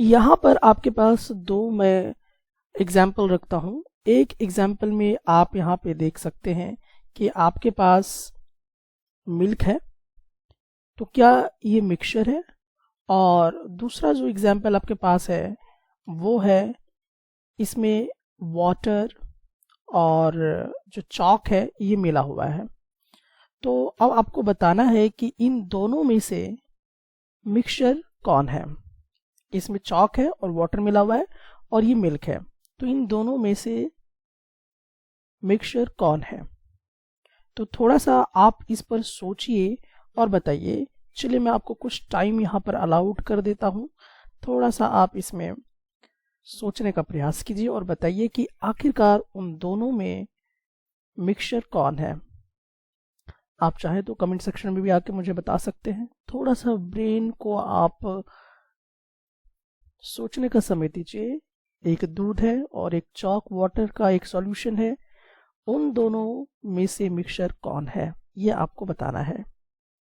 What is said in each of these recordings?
यहाँ पर आपके पास दो मैं एग्जाम्पल रखता हूँ। एक एग्जाम्पल में आप यहाँ पे देख सकते हैं कि आपके पास मिल्क है, तो क्या ये मिक्सचर है। और दूसरा जो एग्जाम्पल आपके पास है वो है इसमें वाटर और जो चॉक है ये मिला हुआ है। तो अब आपको बताना है कि इन दोनों में से मिक्सचर कौन है। इसमें चॉक है और वाटर मिला हुआ है और ये मिल्क है, तो इन दोनों में से मिक्सचर कौन है। तो थोड़ा सा आप इस पर सोचिए और बताइए। चलिए मैं आपको कुछ टाइम यहाँ पर अलाउड कर देता हूँ, थोड़ा सा आप इसमें सोचने का प्रयास कीजिए और बताइए कि आखिरकार उन दोनों में मिक्सचर कौन है। आप चाहे तो कमेंट सेक्शन में भी आके मुझे बता सकते हैं। थोड़ा सा ब्रेन को आप सोचने का समय दीजिए। एक दूध है और एक चॉक वाटर का एक सॉल्यूशन है, उन दोनों में से मिक्सचर कौन है ये आपको बताना है।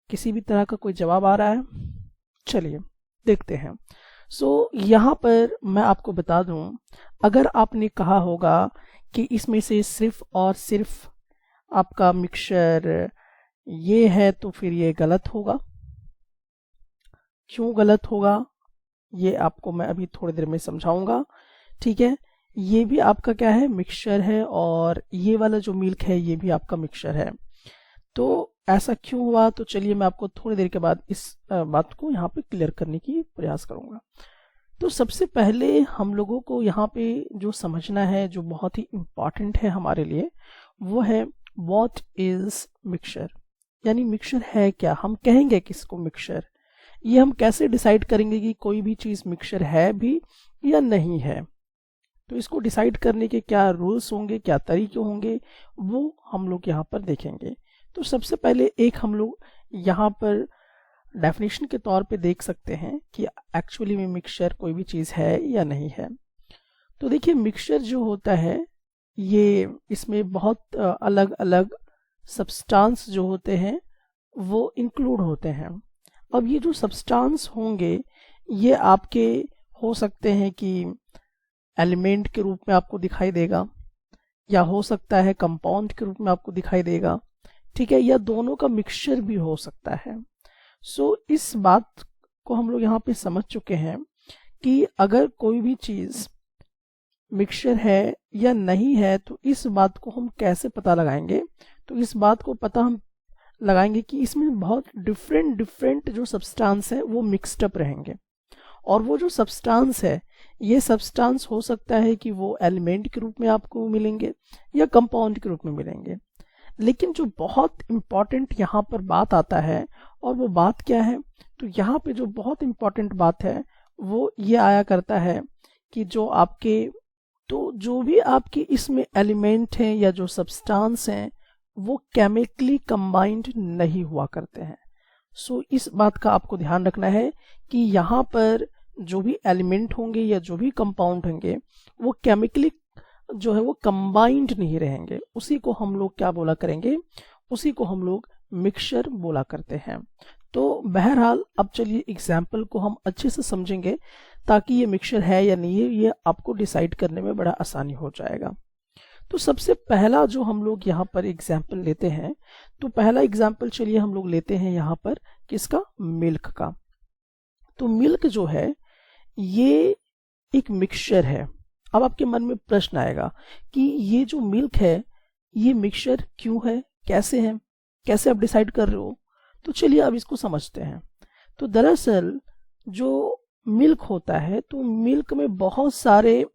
किसी भी तरह का कोई जवाब आ रहा है? चलिए देखते हैं। यहाँ पर मैं आपको बता दूं, अगर आपने कहा होगा कि इसमें से सिर्फ और सिर्फ आपका मिक्सचर ये है तो फिर ये गलत होगा। क्यों गलत होगा ये आपको मैं अभी थोड़ी देर में समझाऊंगा। ठीक है, ये भी आपका क्या है, मिक्सचर है, और ये वाला जो मिल्क है ये भी आपका मिक्सचर है। तो ऐसा क्यों हुआ, तो चलिए मैं आपको थोड़ी देर के बाद इस बात को यहाँ पे क्लियर करने की प्रयास करूंगा। तो सबसे पहले हम लोगों को यहाँ पे जो समझना है, जो बहुत ही इम्पॉर्टेंट है हमारे लिए, वो है व्हाट इज मिक्सचर। यानी मिक्सचर है क्या, हम कहेंगे किसको मिक्सचर। ये हम कैसे डिसाइड करेंगे कि कोई भी चीज़ मिक्सचर है भी या नहीं है। तो इसको डिसाइड करने के क्या रूल्स होंगे, क्या तरीके होंगे, वो हम लोग यहाँ पर देखेंगे। तो सबसे पहले एक हम लोग यहाँ पर डेफिनेशन के तौर पे देख सकते हैं कि एक्चुअली में मिक्सचर कोई भी चीज़ है या नहीं है। तो देखिए मिक्सचर जो होता है ये इसमें बहुत अलग अलग सब्सटेंस जो होते हैं वो इंक्लूड होते हैं। अब ये जो सब्सटेंस होंगे ये आपके हो सकते हैं कि एलिमेंट के रूप में आपको दिखाई देगा, या हो सकता है कंपाउंड के रूप में आपको दिखाई देगा, ठीक है, या दोनों का मिक्सचर भी हो सकता है। इस बात को हम लोग यहाँ पे समझ चुके हैं कि अगर कोई भी चीज़ मिक्सचर है या नहीं है तो इस बात को हम कैसे पता लगाएंगे। तो इस बात को पता हम लगाएंगे कि इसमें बहुत डिफरेंट जो सब्सटेंस है वो मिक्सड अप रहेंगे, और वो जो सब्सटेंस है ये सब्सटेंस हो सकता है कि वो एलिमेंट के रूप में आपको मिलेंगे या कंपाउंड के रूप में मिलेंगे। लेकिन जो बहुत इम्पॉर्टेंट यहाँ पर बात आता है, और वो बात क्या है, तो यहाँ पे जो बहुत इम्पॉर्टेंट बात है वो ये आया करता है कि जो भी आपके इसमें एलिमेंट हैं या जो सब्सटेंस हैं वो केमिकली कंबाइंड नहीं हुआ करते हैं। इस बात का आपको ध्यान रखना है कि यहाँ पर जो भी एलिमेंट होंगे या जो भी कंपाउंड होंगे वो केमिकली जो है वो कंबाइंड नहीं रहेंगे। उसी को हम लोग क्या बोला करेंगे, उसी को हम लोग मिक्सचर बोला करते हैं। तो बहरहाल अब चलिए एग्जाम्पल को हम अच्छे से समझेंगे ताकि ये मिक्सचर है या नहीं है ये आपको डिसाइड करने में बड़ा आसानी हो जाएगा। तो सबसे पहला जो हम लोग यहाँ पर एग्जाम्पल लेते हैं, तो पहला एग्जाम्पल चलिए हम लोग लेते हैं यहाँ पर किसका, मिल्क का। तो मिल्क जो है ये एक मिक्सचर है। अब आपके मन में प्रश्न आएगा कि ये जो मिल्क है ये मिक्सचर क्यों है, कैसे है, कैसे आप डिसाइड कर रहे हो। तो चलिए अब इसको समझते हैं। तो दरअसल जो मिल्क होता है तो मिल्क में बहुत सारे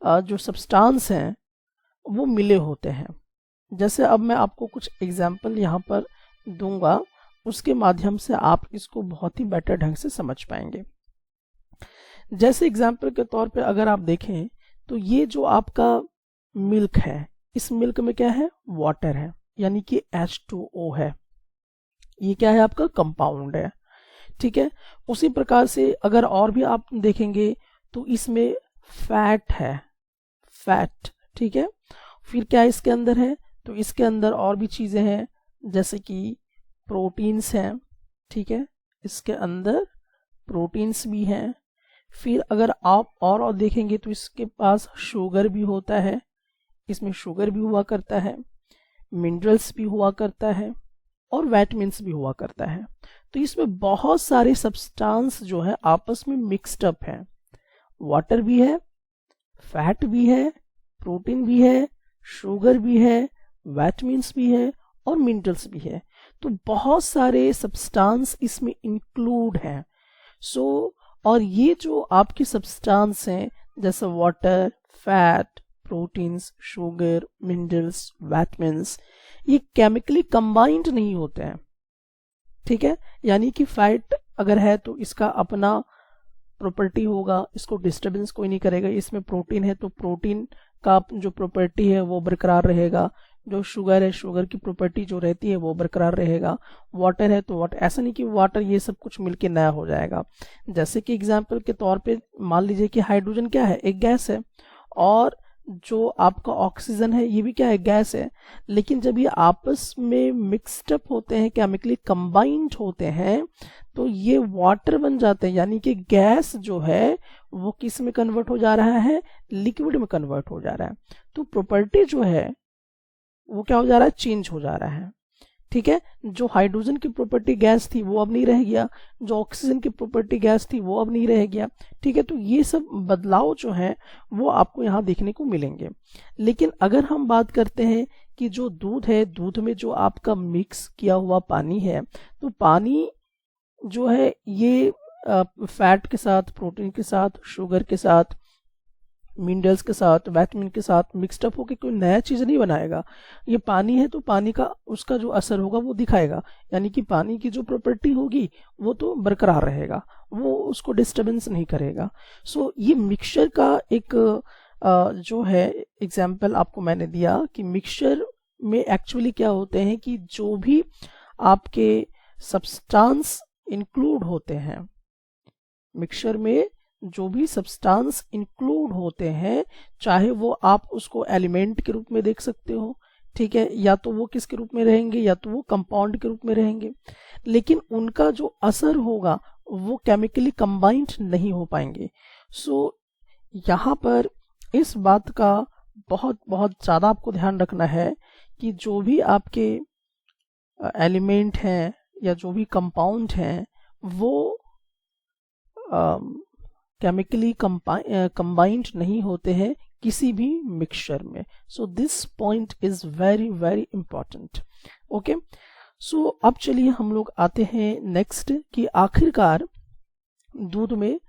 जो सब्सटेंस हैं वो मिले होते हैं। जैसे अब मैं आपको कुछ एग्जाम्पल यहाँ पर दूंगा, उसके माध्यम से आप इसको बहुत ही बेटर ढंग से समझ पाएंगे। जैसे एग्जाम्पल के तौर पे अगर आप देखें तो ये जो आपका मिल्क है, इस मिल्क में क्या है, वाटर है, यानी कि H2O है। ये क्या है, आपका कंपाउंड है, ठीक है। उसी प्रकार से अगर और भी आप देखेंगे तो इसमें फैट है, फैट, ठीक है। फिर क्या इसके अंदर है, तो इसके अंदर और भी चीजें हैं जैसे कि प्रोटीन्स हैं, ठीक है, इसके अंदर प्रोटीन्स भी हैं। फिर अगर आप और देखेंगे तो इसके पास शुगर भी होता है, इसमें शुगर भी हुआ करता है, मिनरल्स भी हुआ करता है और विटामिन्स भी हुआ करता है। तो इसमें बहुत सारे सब्सटेंस जो है आपस में मिक्स्ड अप है। वाटर भी है, फैट भी है, प्रोटीन भी है, शुगर भी है, विटामिन्स भी है और मिनरल्स भी है। तो बहुत सारे सब्सटेंस इसमें इंक्लूड हैं। और ये जो आपके सब्सटेंस हैं जैसे water, fat, proteins, sugar, minerals, vitamins, ये केमिकली कंबाइंड नहीं होते हैं, ठीक है। यानी कि फैट अगर है तो इसका अपना प्रॉपर्टी होगा, इसको डिस्टरबेंस कोई नहीं करेगा। इसमें प्रोटीन है तो प्रोटीन का जो प्रॉपर्टी है वो बरकरार रहेगा। जो शुगर है, शुगर की प्रॉपर्टी जो रहती है वो बरकरार रहेगा। वाटर है तो वाटर, ऐसा नहीं कि वाटर ये सब कुछ मिलके नया हो जाएगा। जैसे कि एग्जाम्पल के तौर पे मान लीजिए कि हाइड्रोजन क्या है, एक गैस है, और जो आपका ऑक्सीजन है ये भी क्या है, गैस है। लेकिन जब ये आपस में मिक्सड अप होते हैं, केमिकली कंबाइंड होते हैं, तो ये वाटर बन जाते हैं। यानी कि गैस जो है वो किस में कन्वर्ट हो जा रहा है, लिक्विड में कन्वर्ट हो जा रहा है। तो प्रॉपर्टी जो है वो क्या हो जा रहा है, चेंज हो जा रहा है, ठीक है। जो हाइड्रोजन की प्रॉपर्टी गैस थी वो अब नहीं रह गया, जो ऑक्सीजन की प्रॉपर्टी गैस थी वो अब नहीं रह गया, ठीक है। तो ये सब बदलाव जो है वो आपको यहाँ देखने को मिलेंगे। लेकिन अगर हम बात करते हैं कि जो दूध है, दूध में जो आपका मिक्स किया हुआ पानी है, तो पानी जो है ये फैट के साथ, प्रोटीन के साथ, शुगर के साथ, मिनरल्स के साथ, विटामिन के साथ मिक्सड अप होकर कोई नया चीज नहीं बनाएगा। ये पानी है तो पानी का उसका जो असर होगा वो दिखाएगा। यानी कि पानी की जो प्रॉपर्टी होगी वो तो बरकरार रहेगा, वो उसको डिस्टरबेंस नहीं करेगा। ये मिक्सचर का एक जो है एग्जाम्पल आपको मैंने दिया कि मिक्सचर में एक्चुअली क्या होते हैं कि जो भी आपके सब्सटेंस इंक्लूड होते हैं, मिक्सचर में जो भी सब्सटेंस इंक्लूड होते हैं, चाहे वो आप उसको एलिमेंट के रूप में देख सकते हो, ठीक है, या तो वो किसके रूप में रहेंगे, या तो वो कंपाउंड के रूप में रहेंगे, लेकिन उनका जो असर होगा वो केमिकली कंबाइंड नहीं हो पाएंगे। यहाँ पर इस बात का बहुत बहुत ज़्यादा आपको ध्यान रखना है कि जो भी आपके एलिमेंट हैं या जो भी कंपाउंड हैं वो केमिकली कंबाइंड नहीं होते हैं किसी भी मिक्सचर में। This point is very very important. Okay, अब चलिए हम लोग आते हैं नेक्स्ट कि आखिरकार दूध में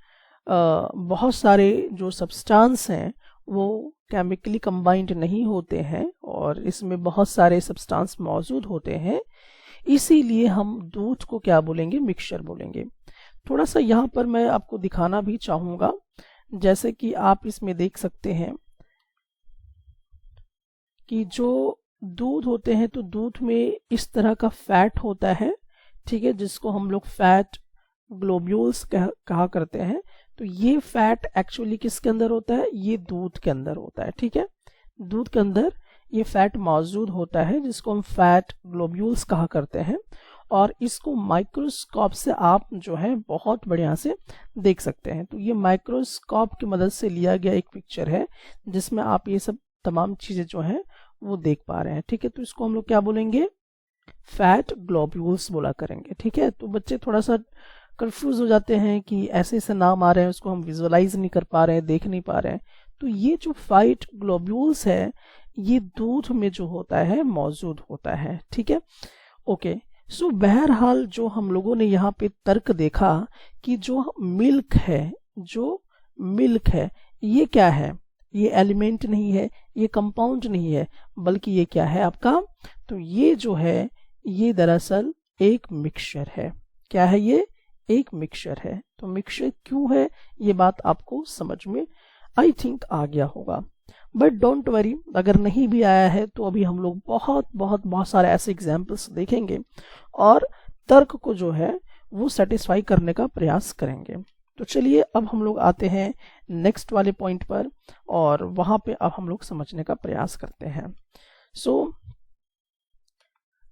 बहुत सारे जो सब्सटेंस हैं वो केमिकली कंबाइंड नहीं होते हैं और इसमें बहुत सारे सब्सटेंस मौजूद होते हैं, इसीलिए हम दूध को क्या बोलेंगे, मिक्सचर बोलेंगे। थोड़ा सा यहाँ पर मैं आपको दिखाना भी चाहूंगा, जैसे कि आप इसमें देख सकते हैं कि जो दूध होते हैं तो दूध में इस तरह का फैट होता है, ठीक है, जिसको हम लोग फैट ग्लोब्यूल्स कहा करते हैं। तो ये फैट एक्चुअली किसके अंदर होता है, ये दूध के अंदर होता है, ठीक है। दूध के अंदर ये फैट मौजूद होता है जिसको हम फैट ग्लोब्यूल्स कहा करते हैं, और इसको माइक्रोस्कोप से आप जो है बहुत बढ़िया से देख सकते हैं। तो ये माइक्रोस्कोप की मदद से लिया गया एक पिक्चर है जिसमें आप ये सब तमाम चीजें जो हैं वो देख पा रहे हैं, ठीक है। तो इसको हम लोग क्या बोलेंगे, फैट ग्लोब्यूल्स बोला करेंगे, ठीक है। तो बच्चे थोड़ा सा कंफ्यूज हो जाते हैं कि ऐसे ऐसे नाम आ रहे हैं, उसको हम विजुअलाइज नहीं कर पा रहे हैं, देख नहीं पा रहे हैं। तो ये जो फैट ग्लोब्यूल्स है ये दूध में जो होता है मौजूद होता है, ठीक है। ओके, बहरहाल जो हम लोगों ने यहाँ पे तर्क देखा कि जो मिल्क है ये क्या है, ये एलिमेंट नहीं है, ये कंपाउंड नहीं है, बल्कि ये क्या है आपका, तो ये जो है ये दरअसल एक मिक्सचर है। क्या है ये, एक मिक्सचर है। तो मिक्सचर क्यों है ये बात आपको समझ में आई थिंक आ गया होगा। बट डोंट वरी, अगर नहीं भी आया है तो अभी हम लोग बहुत सारे ऐसे एग्जाम्पल्स देखेंगे और तर्क को जो है वो सेटिस्फाई करने का प्रयास करेंगे। तो चलिए अब हम लोग आते हैं नेक्स्ट वाले पॉइंट पर और वहां पे अब हम लोग समझने का प्रयास करते हैं।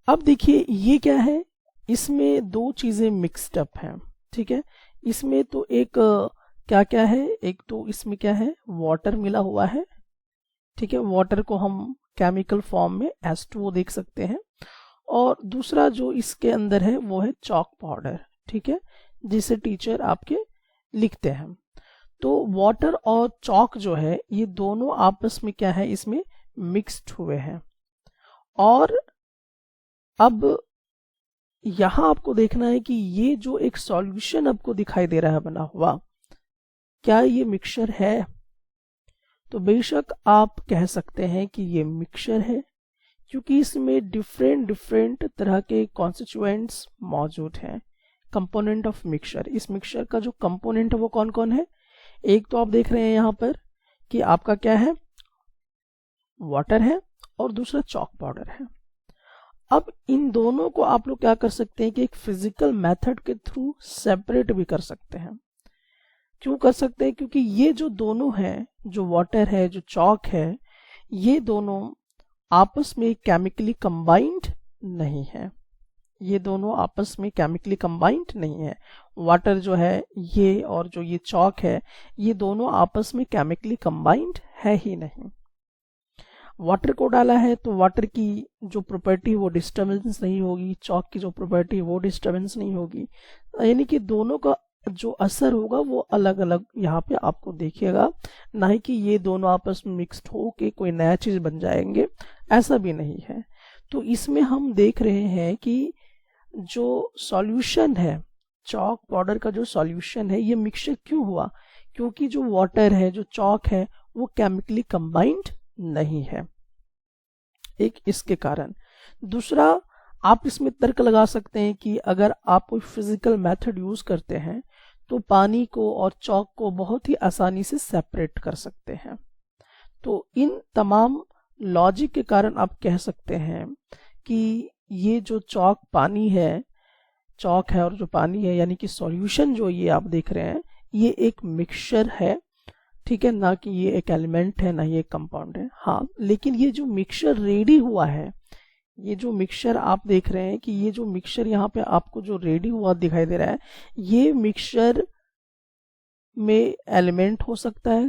अब देखिए ये क्या है, इसमें दो चीजें मिक्स्ड अप हैं, ठीक है। इसमें तो एक क्या क्या है, एक तो इसमें क्या है, वाटर मिला हुआ है, ठीक है, वाटर को हम केमिकल फॉर्म में H2O देख सकते हैं, और दूसरा जो इसके अंदर है वो है चॉक पाउडर, ठीक है, जिसे टीचर आपके लिखते हैं। तो वाटर और चॉक जो है ये दोनों आपस में क्या है, इसमें मिक्स्ड हुए हैं। और अब यहां आपको देखना है कि ये जो एक सॉल्यूशन आपको दिखाई दे रहा है बना हुआ, क्या ये मिक्सचर है? तो बेशक आप कह सकते हैं कि ये मिक्सचर है, क्योंकि इसमें डिफरेंट डिफरेंट तरह के कॉन्स्टिट्यूएंट्स मौजूद हैं। कंपोनेंट ऑफ मिक्सचर, इस मिक्सचर का जो कंपोनेंट है वो कौन कौन है? एक तो आप देख रहे हैं यहाँ पर कि आपका क्या है, वाटर है, और दूसरा चॉक पाउडर है। अब इन दोनों को आप लोग क्या कर सकते हैं कि एक फिजिकल मेथड के थ्रू सेपरेट भी कर सकते हैं। क्यों कर सकते हैं? क्योंकि ये जो दोनों हैं, जो वाटर है, जो चॉक है, ये दोनों आपस में केमिकली कंबाइंड नहीं है। ये दोनों आपस में केमिकली कंबाइंड नहीं है। वाटर जो है ये और जो ये चॉक है, ये दोनों आपस में केमिकली कंबाइंड है ही नहीं। वाटर को डाला है तो वाटर की जो प्रॉपर्टी वो डिस्टर्बेंस नहीं होगी, चॉक की जो प्रॉपर्टी वो डिस्टर्बेंस नहीं होगी, यानी कि दोनों का जो असर होगा वो अलग अलग यहाँ पे आपको देखिएगा, ना ही कि ये दोनों आपस में मिक्स्ड हो के कोई नया चीज बन जाएंगे, ऐसा भी नहीं है। तो इसमें हम देख रहे हैं कि जो सॉल्यूशन है, चॉक पाउडर का जो सॉल्यूशन है, ये मिक्सचर क्यों हुआ? क्योंकि जो वाटर है, जो चॉक है, वो केमिकली कंबाइंड नहीं है, एक इसके कारण। दूसरा, आप इसमें तर्क लगा सकते हैं कि अगर आप कोई फिजिकल मेथड यूज करते हैं तो पानी को और चॉक को बहुत ही आसानी से सेपरेट कर सकते हैं। तो इन तमाम लॉजिक के कारण आप कह सकते हैं कि ये जो चॉक पानी है, चॉक है और जो पानी है, यानी कि सॉल्यूशन जो ये आप देख रहे हैं, ये एक मिक्सचर है, ठीक है, ना कि ये एक एलिमेंट है, ना ये एक कंपाउंड है। हाँ, लेकिन ये जो मिक्सचर रेडी हुआ है, ये जो मिक्सचर आप देख रहे हैं कि ये जो मिक्सचर यहाँ पे आपको जो रेडी हुआ दिखाई दे रहा है, ये मिक्सचर में एलिमेंट हो सकता है,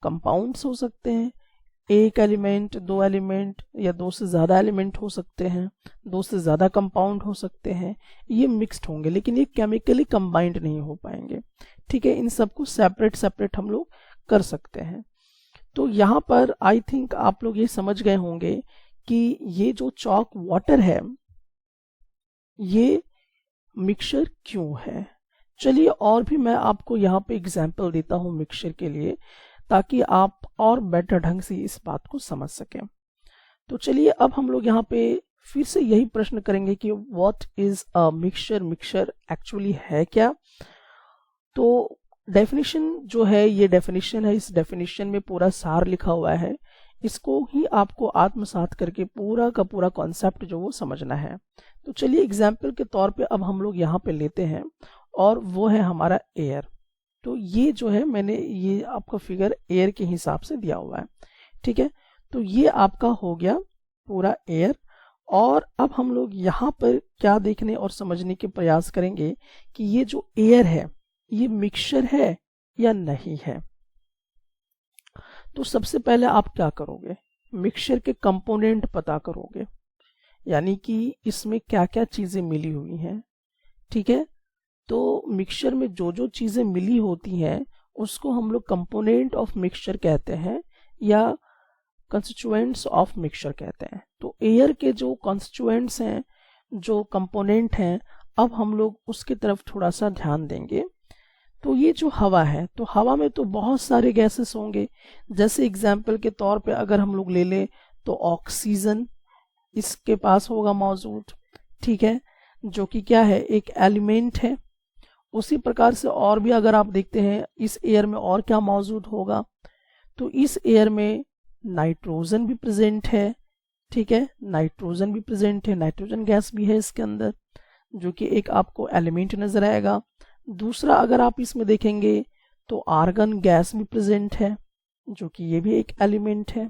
कंपाउंड्स हो सकते हैं, एक एलिमेंट, दो एलिमेंट, या दो से ज्यादा एलिमेंट हो सकते हैं, दो से ज्यादा कंपाउंड हो सकते हैं, ये मिक्स्ड होंगे, लेकिन ये केमिकली कंबाइंड नहीं हो पाएंगे, ठीक है। इन सबको सेपरेट सेपरेट हम लोग कर सकते हैं। तो यहाँ पर आई थिंक आप लोग ये समझ गए होंगे कि ये जो चॉक वाटर है ये मिक्सचर क्यों है। चलिए और भी मैं आपको यहाँ पे एग्जांपल देता हूँ मिक्सचर के लिए, ताकि आप और बेटर ढंग से इस बात को समझ सकें। तो चलिए अब हम लोग यहाँ पे फिर से यही प्रश्न करेंगे कि what is a mixture, mixture actually है क्या। तो डेफिनेशन जो है, ये डेफिनेशन है, इस डेफिनेशन में पूरा सार लिखा हुआ है, इसको ही आपको आत्मसात करके पूरा का पूरा कॉन्सेप्ट जो वो समझना है। तो चलिए एग्जाम्पल के तौर पे अब हम लोग यहाँ पे लेते हैं, और वो है हमारा एयर। तो ये जो है मैंने ये आपका फिगर एयर के हिसाब से दिया हुआ है, ठीक है। तो ये आपका हो गया पूरा एयर, और अब हम लोग यहाँ पर क्या देखने और समझने के प्रयास करेंगे कि ये जो एयर है ये मिक्सचर है या नहीं है। तो सबसे पहले आप क्या करोगे, मिक्सचर के कंपोनेंट पता करोगे, यानी कि इसमें क्या क्या चीजें मिली हुई हैं, ठीक है। तो मिक्सचर में जो जो चीजें मिली होती हैं उसको हम लोग कंपोनेंट ऑफ मिक्सचर कहते हैं, या कंस्टिट्यूएंट्स ऑफ मिक्सचर कहते हैं। तो एयर के जो कंस्टिट्यूएंट्स हैं, जो कंपोनेंट हैं, अब हम लोग उसकी तरफ थोड़ा सा ध्यान देंगे। तो ये जो हवा है, तो हवा में तो बहुत सारे गैसेस होंगे। जैसे एग्जाम्पल के तौर पे अगर हम लोग ले लें तो ऑक्सीजन इसके पास होगा मौजूद, ठीक है, जो कि क्या है, एक एलिमेंट है। उसी प्रकार से और भी अगर आप देखते हैं इस एयर में और क्या मौजूद होगा, तो इस एयर में नाइट्रोजन भी प्रेजेंट है, ठीक है, नाइट्रोजन भी प्रेजेंट है, नाइट्रोजन गैस भी है इसके अंदर, जो कि एक आपको एलिमेंट नजर आएगा। दूसरा अगर आप इसमें देखेंगे तो आर्गन गैस भी प्रेजेंट है, जो कि ये भी एक एलिमेंट है।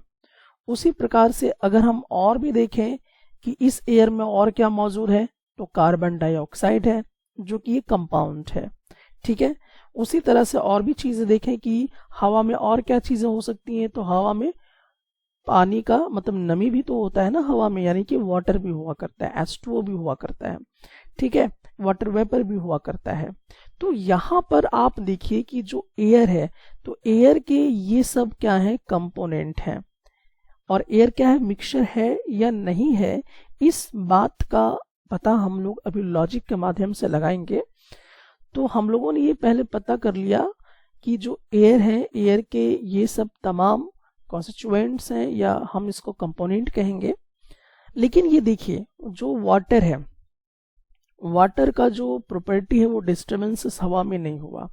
उसी प्रकार से अगर हम और भी देखें कि इस एयर में और क्या मौजूद है, तो कार्बन डाइऑक्साइड है, जो कि ये कंपाउंड है, ठीक है। उसी तरह से और भी चीजें देखें कि हवा में और क्या चीजें हो सकती हैं। तो हवा में पानी का मतलब नमी भी तो होता है ना हवा में, यानी कि वाटर भी हुआ करता है, H2O भी हुआ करता है, ठीक है, वाटर वेपर भी हुआ करता है। तो यहाँ पर आप देखिए कि जो एयर है, तो एयर के ये सब क्या है, कंपोनेंट हैं। और एयर क्या है, मिक्सचर है या नहीं है, इस बात का पता हम लोग अभी लॉजिक के माध्यम से लगाएंगे। तो हम लोगों ने ये पहले पता कर लिया कि जो एयर है, एयर के ये सब तमाम कॉन्स्टिट्यूएंट्स हैं, या हम इसको कंपोनेंट कहेंगे। लेकिन ये देखिए जो वाटर है, वाटर का जो प्रॉपर्टी है वो डिस्टर्बेंस हवा में नहीं हुआ।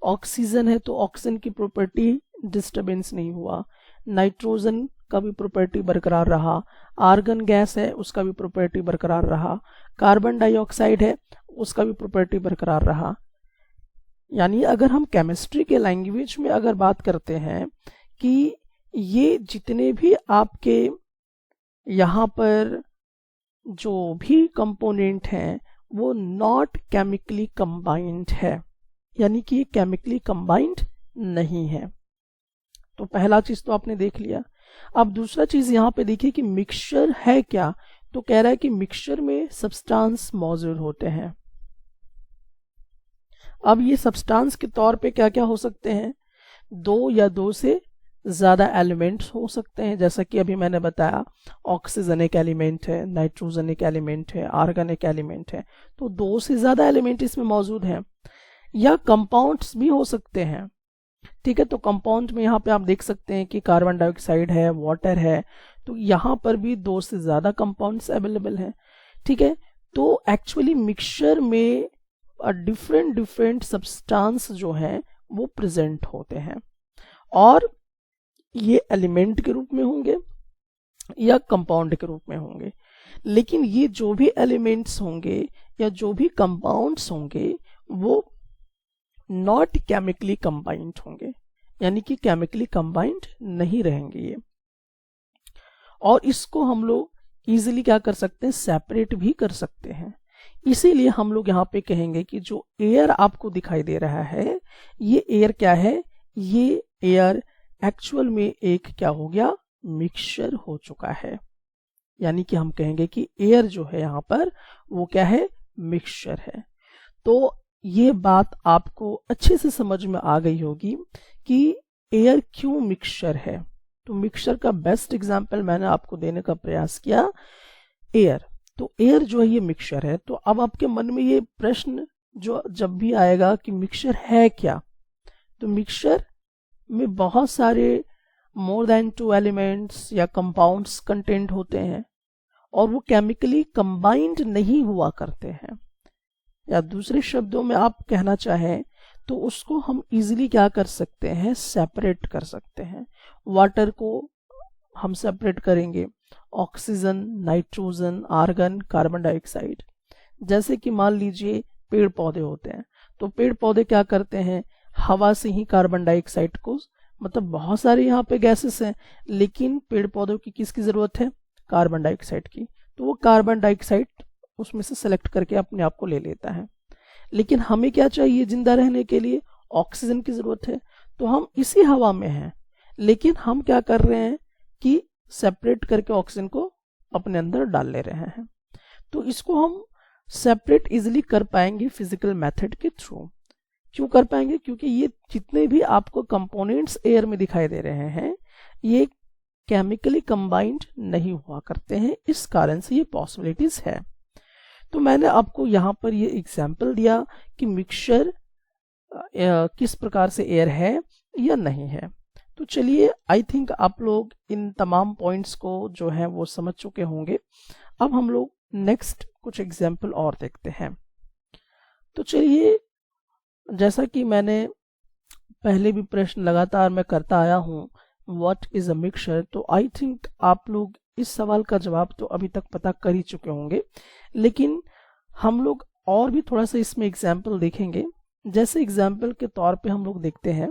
ऑक्सीजन है तो ऑक्सीजन की प्रॉपर्टी डिस्टर्बेंस नहीं हुआ। नाइट्रोजन का भी प्रॉपर्टी बरकरार रहा। आर्गन गैस है उसका भी प्रॉपर्टी बरकरार रहा। कार्बन डाइऑक्साइड है उसका भी प्रॉपर्टी बरकरार रहा। यानी अगर हम केमिस्ट्री के लैंग्वेज में अगर बात करते हैं कि ये जितने भी आपके यहाँ पर जो भी कंपोनेंट हैं वो नॉट केमिकली कंबाइंड है, यानी कि केमिकली कंबाइंड नहीं है। तो पहला चीज तो आपने देख लिया। अब दूसरा चीज यहाँ पे देखिए कि मिक्सचर है क्या, तो कह रहा है कि मिक्सचर में सब्सटेंस मौजूद होते हैं। अब ये सब्सटेंस के तौर पे क्या क्या हो सकते हैं, दो या दो से ज्यादा एलिमेंट्स हो सकते हैं, जैसा कि अभी मैंने बताया ऑक्सीजन एक एलिमेंट है, नाइट्रोजन एक एलिमेंट है, आर्गन एक एलिमेंट है। तो दो से ज्यादा एलिमेंट इसमें मौजूद हैं। या कंपाउंड्स भी हो सकते हैं, ठीक है। तो कंपाउंड में यहाँ पे आप देख सकते हैं कि कार्बन डाइऑक्साइड है, वाटर है, तो यहाँ पर भी दो से ज्यादा कंपाउंड्स अवेलेबल हैं, ठीक है। तो एक्चुअली मिक्सचर में डिफरेंट डिफरेंट सब्सटेंस जो हैं वो प्रेजेंट होते हैं, और ये एलिमेंट के रूप में होंगे या कंपाउंड के रूप में होंगे। लेकिन ये जो भी एलिमेंट्स होंगे या जो भी कंपाउंड्स होंगे वो नॉट केमिकली कंबाइंड होंगे, यानी कि केमिकली कंबाइंड नहीं रहेंगे ये। और इसको हम लोग इजीली क्या कर सकते हैं, सेपरेट भी कर सकते हैं। इसीलिए हम लोग यहाँ पे कहेंगे कि जो एयर आपको दिखाई दे रहा है, ये एयर क्या है, ये एयर एक्चुअल में एक क्या हो गया, मिक्सचर हो चुका है। यानी कि हम कहेंगे कि एयर जो है यहाँ पर वो क्या है, मिक्सचर है। तो ये बात आपको अच्छे से समझ में आ गई होगी कि एयर क्यों मिक्सचर है। तो मिक्सचर का बेस्ट एग्जांपल मैंने आपको देने का प्रयास किया, एयर। तो एयर जो है ये मिक्सचर है। तो अब आपके मन में ये प्रश्न जो जब भी आएगा कि मिक्सचर है क्या, तो मिक्सचर में बहुत सारे मोर देन 2 एलिमेंट्स या कंपाउंड्स कंटेंट होते हैं, और वो केमिकली कंबाइंड नहीं हुआ करते हैं। या दूसरे शब्दों में आप कहना चाहें तो उसको हम इजीली क्या कर सकते हैं, सेपरेट कर सकते हैं। वाटर को हम सेपरेट करेंगे, oxygen, nitrogen, argon, carbon dioxide. जैसे कि मान लीजिए पेड़ पौधे होते हैं, तो पेड़ पौधे क्या करते हैं, हवा से ही कार्बन डाइऑक्साइड को, मतलब बहुत सारे यहाँ पे गैसेस हैं, लेकिन पेड़ पौधों की किसकी जरूरत है, कार्बन डाइऑक्साइड की। तो वो कार्बन डाइऑक्साइड उसमें से सेलेक्ट करके अपने आप को ले लेता है। लेकिन हमें क्या चाहिए जिंदा रहने के लिए, ऑक्सीजन की जरूरत है। तो हम इसी हवा में हैं, लेकिन हम क्या कर रहे हैं कि सेपरेट करके ऑक्सीजन को अपने अंदर डाल ले रहे हैं। तो इसको हम सेपरेट इजिली कर पाएंगे फिजिकल मेथड के थ्रू। क्यों कर पाएंगे, क्योंकि ये जितने भी आपको कंपोनेंट्स एयर में दिखाई दे रहे हैं ये केमिकली कंबाइंड नहीं हुआ करते हैं, इस कारण से ये पॉसिबिलिटीज है। तो मैंने आपको यहाँ पर ये एग्जाम्पल दिया कि मिक्सचर किस प्रकार से एयर है या नहीं है। तो चलिए, आई थिंक आप लोग इन तमाम पॉइंट्स को जो है वो समझ चुके होंगे। अब हम लोग नेक्स्ट कुछ एग्जाम्पल और देखते हैं। तो चलिए, जैसा कि मैंने पहले भी प्रश्न लगातार मैं करता आया हूँ, व्हाट इज अ मिक्सचर, तो आई थिंक आप लोग इस सवाल का जवाब तो अभी तक पता कर ही चुके होंगे। लेकिन हम लोग और भी थोड़ा सा इसमें एग्जाम्पल देखेंगे। जैसे एग्जाम्पल के तौर पे हम लोग देखते हैं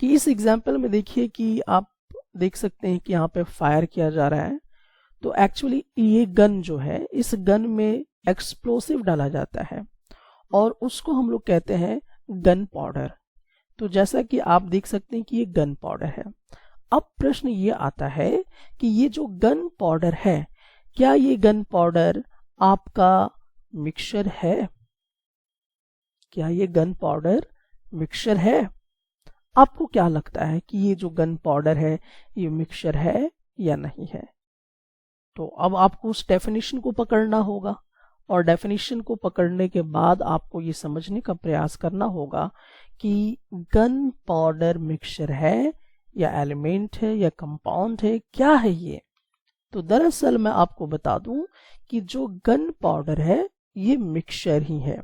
कि इस एग्जाम्पल में देखिए कि आप देख सकते हैं कि यहाँ पे फायर किया जा रहा है। तो एक्चुअली ये गन जो है, इस गन में एक्सप्लोसिव डाला जाता है और उसको हम लोग कहते हैं गन पाउडर। तो जैसा कि आप देख सकते हैं कि ये गन पाउडर है। अब प्रश्न ये आता है कि ये जो गन पाउडर है, क्या ये गन पाउडर आपका मिक्सचर है? क्या ये गन पाउडर मिक्सचर है? आपको क्या लगता है कि ये जो गन पाउडर है ये मिक्सचर है या नहीं है? तो अब आपको उस डेफिनेशन को पकड़ना होगा, और डेफिनेशन को पकड़ने के बाद आपको ये समझने का प्रयास करना होगा कि गन पाउडर मिक्सचर है या एलिमेंट है या कंपाउंड है, क्या है ये? तो दरअसल मैं आपको बता दूं कि जो गन पाउडर है ये मिक्सचर ही है।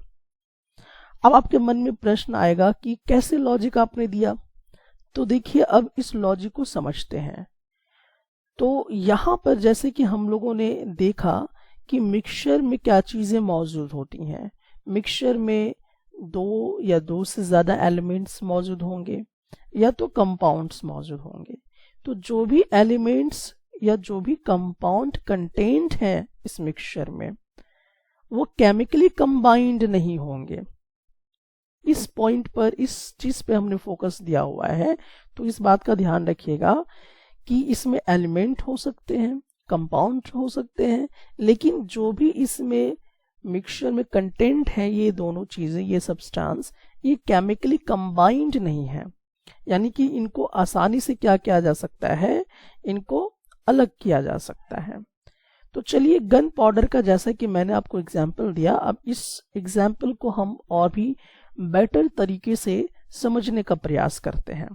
अब आपके मन में प्रश्न आएगा कि कैसे लॉजिक आपने दिया? तो देखिए, अब इस लॉजिक को समझते हैं। तो यहां पर जैसे कि हम लोगों ने देखा कि मिक्सचर में क्या चीजें मौजूद होती हैं। मिक्सचर में दो या दो से ज्यादा एलिमेंट्स मौजूद होंगे या तो कंपाउंड्स मौजूद होंगे। तो जो भी एलिमेंट्स या जो भी कंपाउंड कंटेंट है इस मिक्सचर में, वो केमिकली कंबाइंड नहीं होंगे। इस पॉइंट पर, इस चीज पे हमने फोकस दिया हुआ है। तो इस बात का ध्यान रखिएगा कि इसमें एलिमेंट हो सकते हैं, कंपाउंड हो सकते हैं, लेकिन जो भी इसमें मिक्सचर में कंटेंट है, ये दोनों चीजें, ये सब्सटेंस, ये केमिकली कंबाइंड नहीं है। यानी कि इनको आसानी से क्या किया जा सकता है, इनको अलग किया जा सकता है। तो चलिए, गन पाउडर का जैसा कि मैंने आपको एग्जाम्पल दिया, अब इस एग्जाम्पल को हम और भी बेटर तरीके से समझने का प्रयास करते हैं।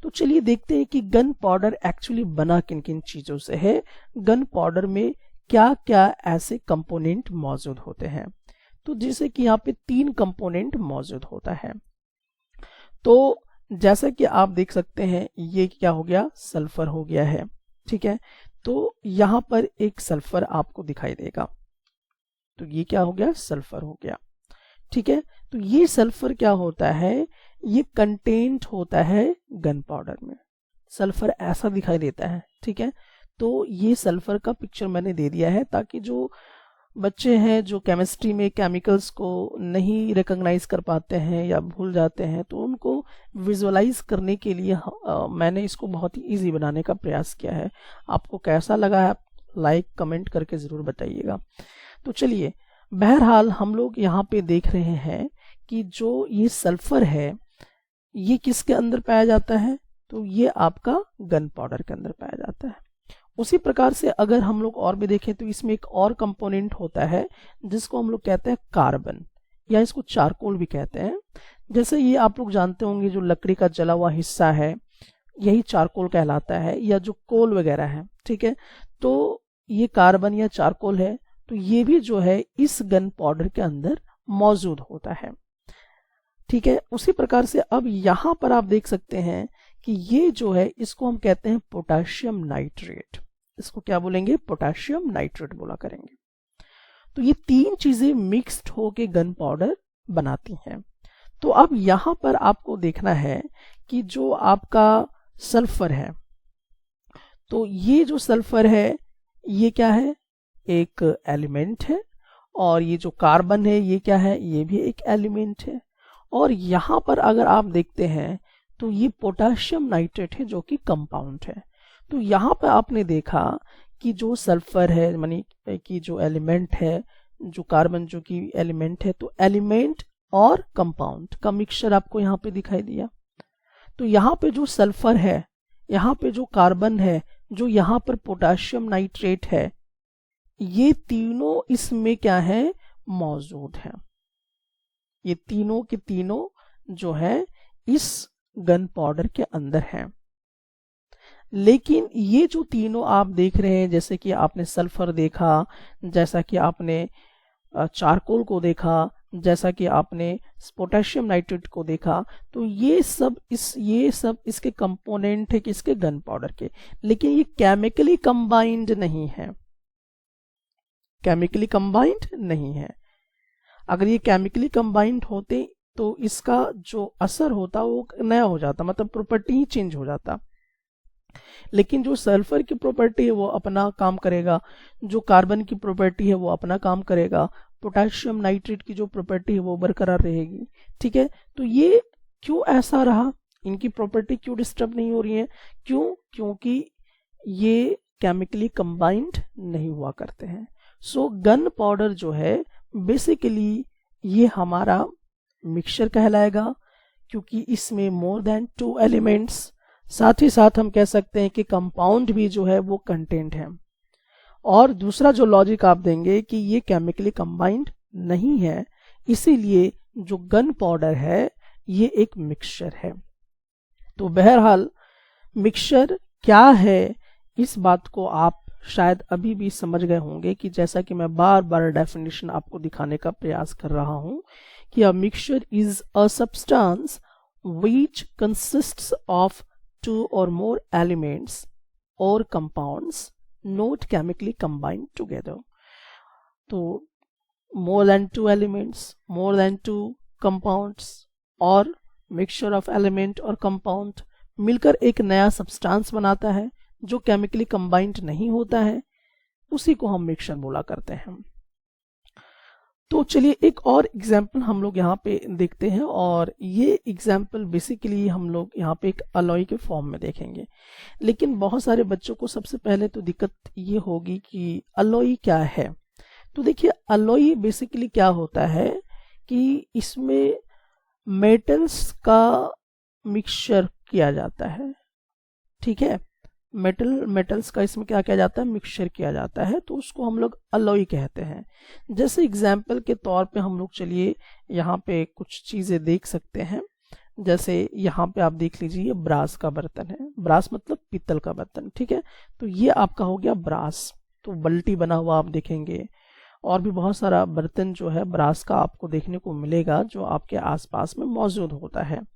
तो चलिए देखते हैं कि गन पाउडर एक्चुअली बना किन किन चीजों से है, गन पाउडर में क्या क्या ऐसे कंपोनेंट मौजूद होते हैं। तो जैसे कि यहाँ पे 3 कंपोनेंट मौजूद होता है। तो जैसा कि आप देख सकते हैं, ये क्या हो गया, सल्फर हो गया है, ठीक है। तो यहाँ पर एक सल्फर आपको दिखाई देगा, तो ये क्या हो गया, सल्फर हो गया, ठीक है। तो ये सल्फर क्या होता है, ये कंटेंट होता है गन पाउडर में। सल्फर ऐसा दिखाई देता है, ठीक है। तो ये सल्फर का पिक्चर मैंने दे दिया है ताकि जो बच्चे हैं जो केमिस्ट्री में केमिकल्स को नहीं रिकॉग्नाइज कर पाते हैं या भूल जाते हैं, तो उनको विजुअलाइज करने के लिए मैंने इसको बहुत ही इजी बनाने का प्रयास किया है। आपको कैसा लगा है, लाइक कमेंट करके जरूर बताइएगा। तो चलिए, बहरहाल हम लोग यहाँ पे देख रहे हैं कि जो ये सल्फर है ये किसके अंदर पाया जाता है, तो ये आपका गन पाउडर के अंदर पाया जाता है। उसी प्रकार से अगर हम लोग और भी देखें तो इसमें एक और कंपोनेंट होता है जिसको हम लोग कहते हैं कार्बन, या इसको चारकोल भी कहते हैं। जैसे ये आप लोग जानते होंगे, जो लकड़ी का जला हुआ हिस्सा है यही चारकोल कहलाता है, या जो कोल वगैरह है, ठीक है। तो ये कार्बन या चारकोल है, तो ये भी जो है इस गन पाउडर के अंदर मौजूद होता है, ठीक है। उसी प्रकार से अब यहां पर आप देख सकते हैं कि ये जो है इसको हम कहते हैं पोटेशियम नाइट्रेट। इसको क्या बोलेंगे, पोटेशियम नाइट्रेट बोला करेंगे। तो ये 3 चीजें मिक्स्ड होके गन पाउडर बनाती हैं। तो अब यहां पर आपको देखना है कि जो आपका सल्फर है, तो ये जो सल्फर है ये क्या है, एक एलिमेंट है, और ये जो कार्बन है ये क्या है, ये भी एक एलिमेंट है। और यहां पर अगर आप देखते हैं तो ये पोटेशियम नाइट्रेट है जो कि कंपाउंड है। तो यहां पर आपने देखा कि जो सल्फर है मानी कि जो एलिमेंट है, जो कार्बन जो कि एलिमेंट है, तो एलिमेंट और कंपाउंड का मिक्सचर आपको यहाँ पे दिखाई दिया। तो यहाँ पे जो सल्फर है, यहाँ पे जो कार्बन है, जो यहाँ पर पोटेशियम नाइट्रेट है, ये तीनों इसमें क्या है, मौजूद है। ये तीनों के तीनों जो है इस गन पाउडर के अंदर है। लेकिन ये जो तीनों आप देख रहे हैं, जैसे कि आपने सल्फर देखा, जैसा कि आपने चारकोल को देखा, जैसा कि आपने पोटेशियम नाइट्रेट को देखा, तो ये सब इसके कंपोनेंट है किसके, गन पाउडर के। लेकिन ये केमिकली कंबाइंड नहीं है, केमिकली कंबाइंड नहीं है। अगर ये केमिकली कंबाइंड होते तो इसका जो असर होता वो नया हो जाता, मतलब प्रॉपर्टी ही चेंज हो जाता। लेकिन जो सल्फर की प्रॉपर्टी है वो अपना काम करेगा, जो कार्बन की प्रॉपर्टी है वो अपना काम करेगा, पोटेशियम नाइट्रेट की जो प्रॉपर्टी है वो बरकरार रहेगी। ठीक है, तो ये क्यों ऐसा रहा, इनकी प्रॉपर्टी क्यों डिस्टर्ब नहीं हो रही है, क्यों, क्योंकि ये केमिकली कंबाइंड नहीं हुआ करते हैं। सो गन पाउडर जो है बेसिकली ये हमारा मिक्सचर कहलाएगा, क्योंकि इसमें मोर देन 2 एलिमेंट्स, साथ ही साथ हम कह सकते हैं कि कंपाउंड भी जो है वो कंटेंट है। और दूसरा जो लॉजिक आप देंगे कि ये केमिकली कंबाइंड नहीं है, इसीलिए जो गन पाउडर है ये एक मिक्सचर है। तो बहरहाल मिक्सचर क्या है, इस बात को आप शायद अभी भी समझ गए होंगे कि जैसा कि मैं बार बार डेफिनेशन आपको दिखाने का प्रयास कर रहा हूं कि a mixture is a substance which consists of 2 or more elements or compounds not chemically combined together. तो more than 2 elements, more than 2 compounds और mixture of element और compound मिलकर एक नया सब्सटेंस बनाता है जो केमिकली कंबाइंड नहीं होता है, उसी को हम मिक्सचर बोला करते हैं। तो चलिए एक और एग्जाम्पल हम लोग यहाँ पे देखते हैं, और ये एग्जाम्पल बेसिकली हम लोग यहाँ पे एक अलॉय के फॉर्म में देखेंगे। लेकिन बहुत सारे बच्चों को सबसे पहले तो दिक्कत ये होगी कि अलॉय क्या है। तो देखिए अलॉय बेसिकली क्या होता है कि इसमें मेटल्स का मिक्सचर किया जाता है। ठीक है, मेटल्स का इसमें क्या किया जाता है, मिक्सचर किया जाता है, तो उसको हम लोग अलॉय कहते हैं। जैसे एग्जाम्पल के तौर पे हम लोग चलिए यहाँ पे कुछ चीजें देख सकते हैं। जैसे यहाँ पे आप देख लीजिए ये ब्रास का बर्तन है, ब्रास मतलब पीतल का बर्तन। ठीक है, तो ये आपका हो गया ब्रास। तो बल्टी बना हुआ आप देखेंगे, और भी बहुत सारा बर्तन जो है ब्रास का आपको देखने को मिलेगा जो आपके आसपास में मौजूद होता है।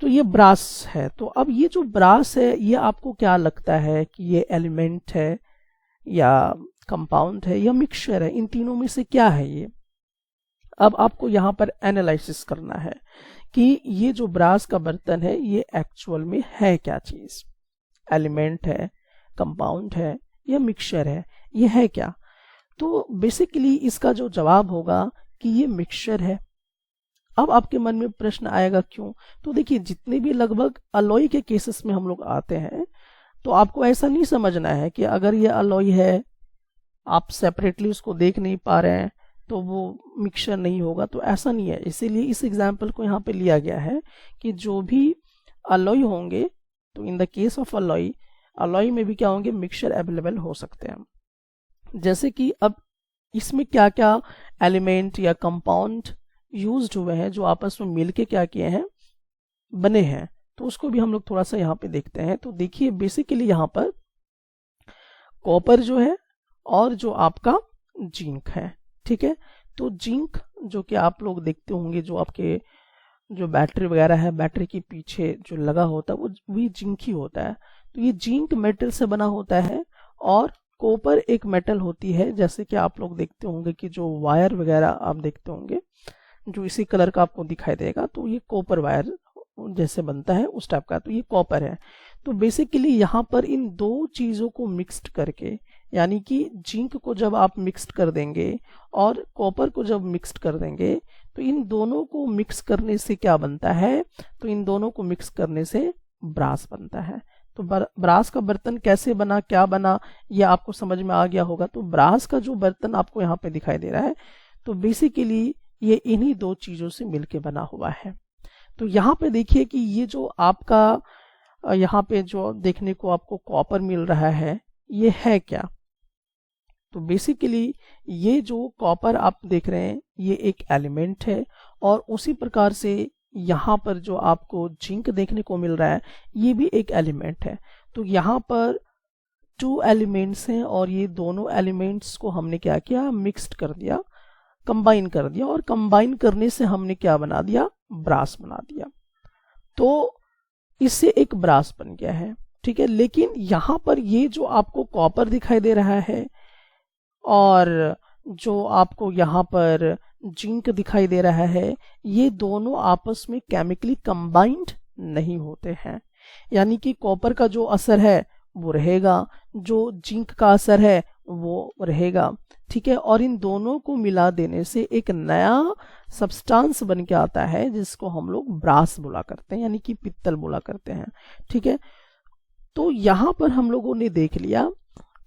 तो ये ब्रास है। तो अब ये जो ब्रास है ये आपको क्या लगता है कि ये एलिमेंट है या कंपाउंड है या मिक्सचर है, इन तीनों में से क्या है ये? अब आपको यहाँ पर एनालिसिस करना है कि ये जो ब्रास का बर्तन है ये एक्चुअल में है क्या चीज, एलिमेंट है, कंपाउंड है या मिक्सचर है, ये है क्या? तो बेसिकली इसका जो जवाब होगा कि ये मिक्सचर है। अब आपके मन में प्रश्न आएगा क्यों? तो देखिए जितने भी लगभग अलॉय के केसेस में हम लोग आते हैं तो आपको ऐसा नहीं समझना है कि अगर ये अलॉय है, आप सेपरेटली उसको देख नहीं पा रहे हैं तो वो मिक्सचर नहीं होगा, तो ऐसा नहीं है। इसीलिए इस एग्जाम्पल को यहाँ पे लिया गया है कि जो भी अलॉय होंगे, तो in the case of alloy में भी क्या होंगे, मिक्सचर अवेलेबल हो सकते हैं। जैसे कि अब इसमें क्या क्या एलिमेंट या कंपाउंड यूज्ड हुए हैं जो आपस में मिलके क्या किए हैं, बने हैं, तो उसको भी हम लोग थोड़ा सा यहाँ पे देखते हैं। तो देखिए बेसिकली यहाँ पर कॉपर जो है और जो आपका जिंक है। ठीक है, तो जिंक जो कि आप लोग देखते होंगे जो आपके जो बैटरी वगैरह है, बैटरी के पीछे जो लगा होता है वो भी जिंक ही होता है। तो ये जिंक मेटल से बना होता है, और कॉपर एक मेटल होती है। जैसे कि आप लोग देखते होंगे कि जो वायर वगैरह आप देखते होंगे जो इसी कलर का आपको दिखाई देगा, तो ये कॉपर वायर जैसे बनता है उस टाइप का, तो ये कॉपर है। तो बेसिकली यहाँ पर इन दो चीजों को मिक्स्ड करके, यानी कि जिंक को जब आप मिक्स्ड कर देंगे और कॉपर को जब मिक्स्ड कर देंगे, तो इन दोनों को मिक्स करने से क्या बनता है, तो इन दोनों को मिक्स करने से ब्रास बनता है। तो ब्रास का बर्तन कैसे बना, क्या बना, ये आपको समझ में आ गया होगा। तो ब्रास का जो बर्तन आपको यहाँ पे दिखाई दे रहा है, तो बेसिकली ये इन्हीं दो चीजों से मिलके बना हुआ है। तो यहाँ पे देखिए कि ये जो आपका यहाँ पे जो देखने को आपको कॉपर मिल रहा है, ये है क्या? तो बेसिकली ये जो कॉपर आप देख रहे हैं ये एक एलिमेंट है, और उसी प्रकार से यहाँ पर जो आपको जिंक देखने को मिल रहा है ये भी एक एलिमेंट है। तो यहाँ पर 2 एलिमेंट्स हैं, और ये दोनों एलिमेंट्स को हमने क्या किया, मिक्स्ड कर दिया, कंबाइन कर दिया, और कंबाइन करने से हमने क्या बना दिया, ब्रास बना दिया। तो इससे एक ब्रास बन गया है। ठीक है, लेकिन यहाँ पर ये जो आपको कॉपर दिखाई दे रहा है और जो आपको यहाँ पर जिंक दिखाई दे रहा है, ये दोनों आपस में केमिकली कंबाइंड नहीं होते हैं। यानी कि कॉपर का जो असर है वो रहेगा, जो जिंक का असर है वो रहेगा, ठीक है। और इन दोनों को मिला देने से एक नया सब्सटेंस बन के आता है जिसको हम लोग ब्रास बोला करते हैं, यानी कि पित्तल बोला करते हैं, ठीक है। तो यहाँ पर हम लोगों ने देख लिया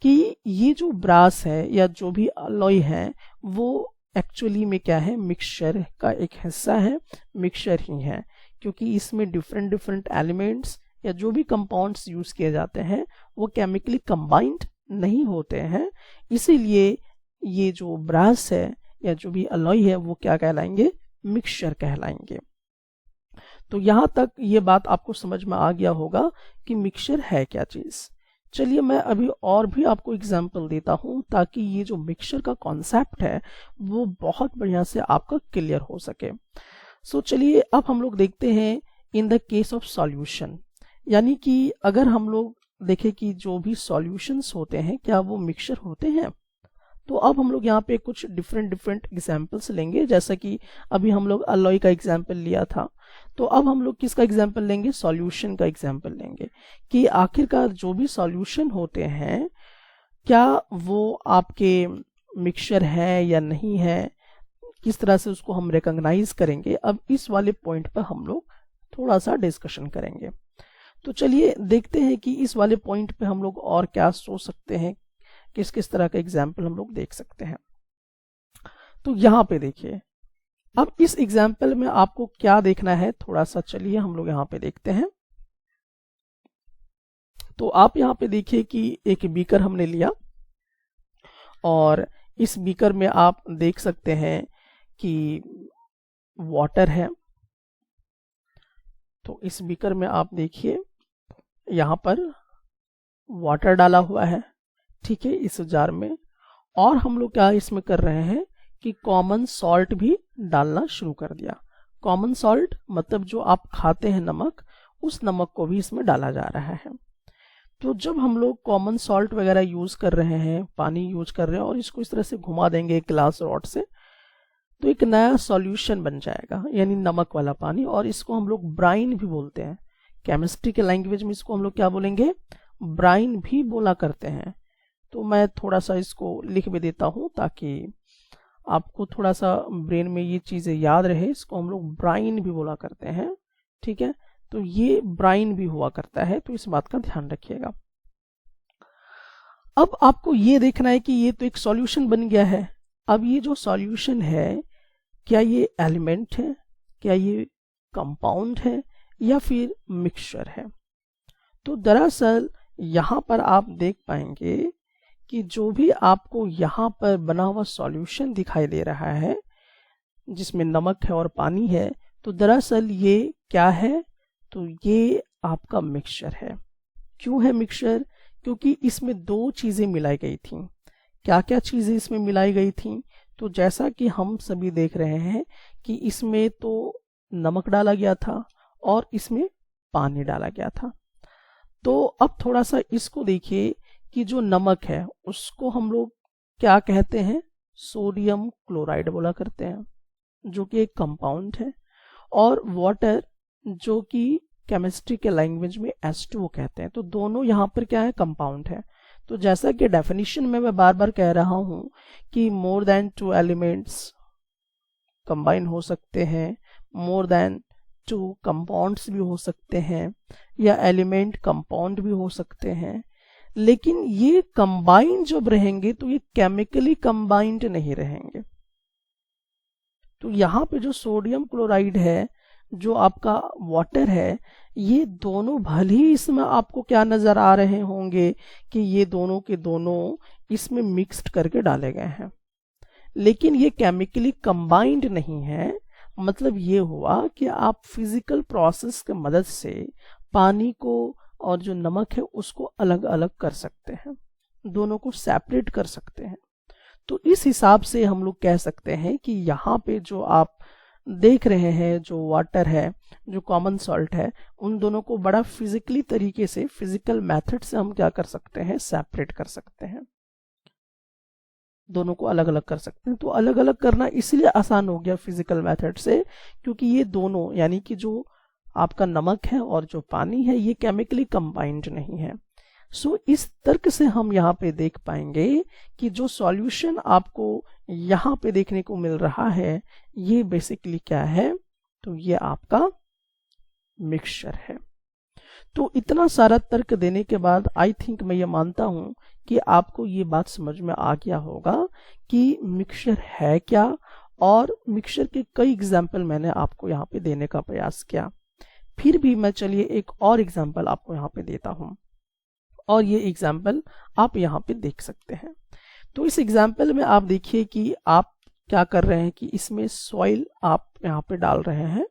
कि ये जो ब्रास है या जो भी अलॉय है वो एक्चुअली में क्या है, मिक्सचर का एक हिस्सा है, मिक्सचर ही है, क्योंकि इसमें डिफरेंट डिफरेंट एलिमेंट्स या जो भी कंपाउंड्स यूज किए जाते हैं वो केमिकली कंबाइंड नहीं होते हैं, इसीलिए ये जो ब्रास है या जो भी अलॉय है वो क्या कहलाएंगे, मिक्सचर कहलाएंगे। तो यहां तक ये बात आपको समझ में आ गया होगा कि मिक्सचर है क्या चीज। चलिए मैं अभी और भी आपको एग्जांपल देता हूं ताकि ये जो मिक्सचर का कॉन्सेप्ट है वो बहुत बढ़िया से आपका क्लियर हो सके। सो चलिए अब हम लोग देखते हैं in the case of solution, यानी कि अगर हम लोग देखें कि जो भी सॉल्यूशंस होते हैं क्या वो मिक्सचर होते हैं। तो अब हम लोग यहाँ पे कुछ डिफरेंट डिफरेंट एग्जांपल्स लेंगे, जैसा कि अभी हम लोग अलॉय का एग्जांपल लिया था, तो अब हम लोग किसका एग्जांपल लेंगे, सॉल्यूशन का एग्जांपल लेंगे कि आखिरकार जो भी सॉल्यूशन होते हैं क्या वो आपके मिक्सचर है या नहीं है, किस तरह से उसको हम रिकॉग्नाइज करेंगे। अब इस वाले पॉइंट पर हम लोग थोड़ा सा डिस्कशन करेंगे। तो चलिए देखते हैं कि इस वाले पॉइंट पे हम लोग और क्या सोच सकते हैं, किस किस तरह का एग्जाम्पल हम लोग देख सकते हैं। तो यहाँ पे देखिए, अब इस एग्जाम्पल में आपको क्या देखना है, थोड़ा सा चलिए हम लोग यहाँ पे देखते हैं। तो आप यहाँ पे देखिए कि एक बीकर हमने लिया और इस बीकर में आप देख सकते हैं कि वाटर है। तो इस बीकर में आप देखिए यहाँ पर वाटर डाला हुआ है, ठीक है, इस जार में। और हम लोग क्या इसमें कर रहे हैं कि कॉमन सॉल्ट भी डालना शुरू कर दिया। कॉमन सॉल्ट मतलब जो आप खाते हैं नमक, उस नमक को भी इसमें डाला जा रहा है। तो जब हम लोग कॉमन सॉल्ट वगैरह यूज कर रहे हैं, पानी यूज कर रहे हैं और इसको इस तरह से घुमा देंगे एक ग्लास रॉड से, तो एक नया सॉल्यूशन बन जाएगा, यानी नमक वाला पानी। और इसको हम लोग ब्राइन भी बोलते हैं, केमिस्ट्री के लैंग्वेज में इसको हम लोग क्या बोलेंगे, ब्राइन भी बोला करते हैं। तो मैं थोड़ा सा इसको लिख भी देता हूं ताकि आपको थोड़ा सा ब्रेन में ये चीजें याद रहे। इसको हम लोग ब्राइन भी बोला करते हैं, ठीक है। तो ये ब्राइन भी हुआ करता है, तो इस बात का ध्यान रखिएगा। अब आपको ये देखना है कि ये तो एक सॉल्यूशन बन गया है। अब ये जो सॉल्यूशन है क्या ये एलिमेंट है, क्या ये कंपाउंड है या फिर मिक्सचर है। तो दरअसल यहां पर आप देख पाएंगे कि जो भी आपको यहाँ पर बना हुआ सॉल्यूशन दिखाई दे रहा है जिसमें नमक है और पानी है, तो दरअसल ये क्या है, तो ये आपका मिक्सचर है। क्यों है मिक्सचर, क्योंकि इसमें दो चीजें मिलाई गई थी। क्या क्या चीजें इसमें मिलाई गई थी, तो जैसा कि हम सभी देख रहे हैं कि इसमें तो नमक डाला गया था और इसमें पानी डाला गया था। तो अब थोड़ा सा इसको देखिए कि जो नमक है उसको हम लोग क्या कहते हैं, सोडियम क्लोराइड बोला करते हैं, जो कि एक कंपाउंड है। और वाटर जो कि केमिस्ट्री के लैंग्वेज में H2O कहते हैं। तो दोनों यहाँ पर क्या है, कंपाउंड है। तो जैसा कि डेफिनेशन में मैं बार बार कह रहा हूं कि मोर देन 2 एलिमेंट्स कंबाइन हो सकते हैं, मोर देन 2 कंपाउंड्स भी हो सकते हैं, या एलिमेंट कंपाउंड भी हो सकते हैं। लेकिन ये कंबाइंड जब रहेंगे तो ये केमिकली कंबाइंड नहीं रहेंगे। तो यहाँ पे जो सोडियम क्लोराइड है, जो आपका वाटर है, ये दोनों भले ही इसमें आपको क्या नजर आ रहे होंगे कि ये दोनों के दोनों इसमें मिक्स्ड करके डाले गए हैं, लेकिन ये केमिकली कंबाइंड नहीं है। मतलब ये हुआ कि आप फिजिकल प्रोसेस की मदद से पानी को और जो नमक है उसको अलग अलग कर सकते हैं, दोनों को सेपरेट कर सकते हैं। तो इस हिसाब से हम लोग कह सकते हैं कि यहाँ पे जो आप देख रहे हैं, जो वाटर है, जो कॉमन सॉल्ट है, उन दोनों को बड़ा फिजिकली तरीके से, फिजिकल मेथड से हम क्या कर सकते हैं, सेपरेट कर सकते हैं, दोनों को अलग अलग कर सकते हैं। तो अलग अलग करना इसलिए आसान हो गया फिजिकल मेथड से, क्योंकि ये दोनों यानी कि जो आपका नमक है और जो पानी है ये केमिकली कंबाइंड नहीं है। सो इस तर्क से हम यहाँ पे देख पाएंगे कि जो सॉल्यूशन आपको यहाँ पे देखने को मिल रहा है ये बेसिकली क्या है, तो ये आपका मिक्सचर है। तो इतना सारा तर्क देने के बाद आई थिंक मैं ये मानता हूं कि आपको ये बात समझ में आ गया होगा कि मिक्सचर है क्या, और मिक्सचर के कई एग्जाम्पल मैंने आपको यहाँ पे देने का प्रयास किया। फिर भी मैं चलिए एक और एग्जाम्पल आपको यहाँ पे देता हूं, और ये एग्जाम्पल आप यहाँ पे देख सकते हैं। तो इस एग्जाम्पल में आप देखिए कि आप क्या कर रहे हैं कि इसमें सॉइल आप यहाँ पे डाल रहे हैं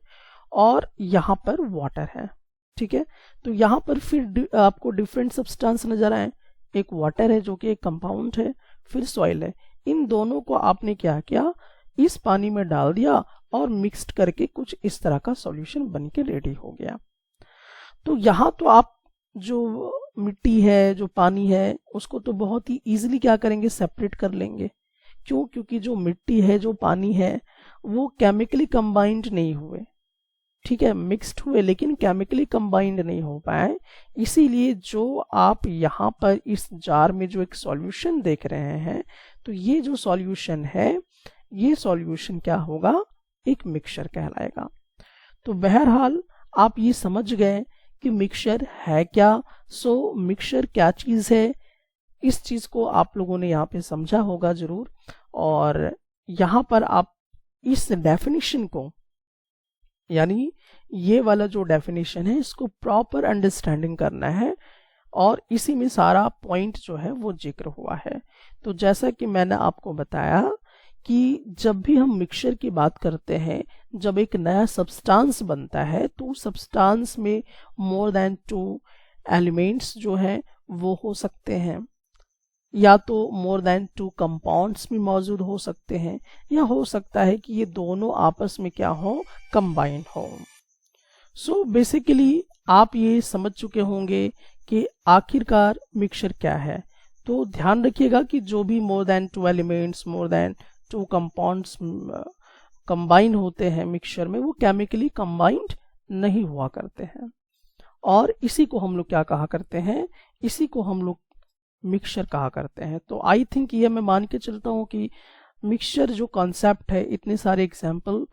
और यहाँ पर वाटर है, ठीक है। तो यहाँ पर फिर आपको डिफरेंट सब्सटेंस नजर आए, एक वाटर है जो कि एक कंपाउंड है, फिर सॉइल है। इन दोनों को आपने क्या किया, इस पानी में डाल दिया और मिक्स्ड करके कुछ इस तरह का सॉल्यूशन बन के रेडी हो गया। तो यहाँ तो आप जो मिट्टी है, जो पानी है, उसको तो बहुत ही इजीली क्या करेंगे, सेपरेट कर लेंगे। क्यों? क्योंकि जो मिट्टी है, जो पानी है, वो केमिकली कंबाइंड नहीं हुए, ठीक है, मिक्स्ड हुए लेकिन केमिकली कंबाइंड नहीं हो पाए। इसीलिए जो आप यहाँ पर इस जार में जो एक सॉल्यूशन देख रहे हैं, तो ये जो सॉल्यूशन है, ये सॉल्यूशन क्या होगा, एक मिक्सचर कहलाएगा। तो बहरहाल आप ये समझ गए कि मिक्सचर है क्या। सो मिक्सचर क्या चीज है, इस चीज को आप लोगों ने यहाँ पे समझा होगा जरूर। और यहाँ पर आप इस डेफिनेशन को, यानी ये वाला जो डेफिनेशन है, इसको प्रॉपर अंडरस्टैंडिंग करना है, और इसी में सारा पॉइंट जो है वो जिक्र हुआ है। तो जैसा कि मैंने आपको बताया कि जब भी हम मिक्सचर की बात करते हैं, जब एक नया सब्सटेंस बनता है, तो सब्सटेंस में मोर देन 2 एलिमेंट्स जो हैं वो हो सकते हैं, या तो मोर देन 2 कंपाउंड्स भी मौजूद हो सकते हैं, या हो सकता है कि ये दोनों आपस में क्या हो, कंबाइन हो। सो बेसिकली आप ये समझ चुके होंगे कि आखिरकार मिक्सचर क्या है। तो ध्यान रखिएगा कि जो भी more than 2 elements, more than 2 compounds combine होते हैं मिक्सचर में, वो केमिकली कंबाइंड नहीं हुआ करते हैं, और इसी को हम लोग क्या कहा करते हैं, इसी को हम लोग मिक्सचर कहा करते हैं। तो आई थिंक ये मैं मान के चलता हूँ कि मिक्सचर जो कॉन्सेप्ट है, इतने सारे एग्जाम्पल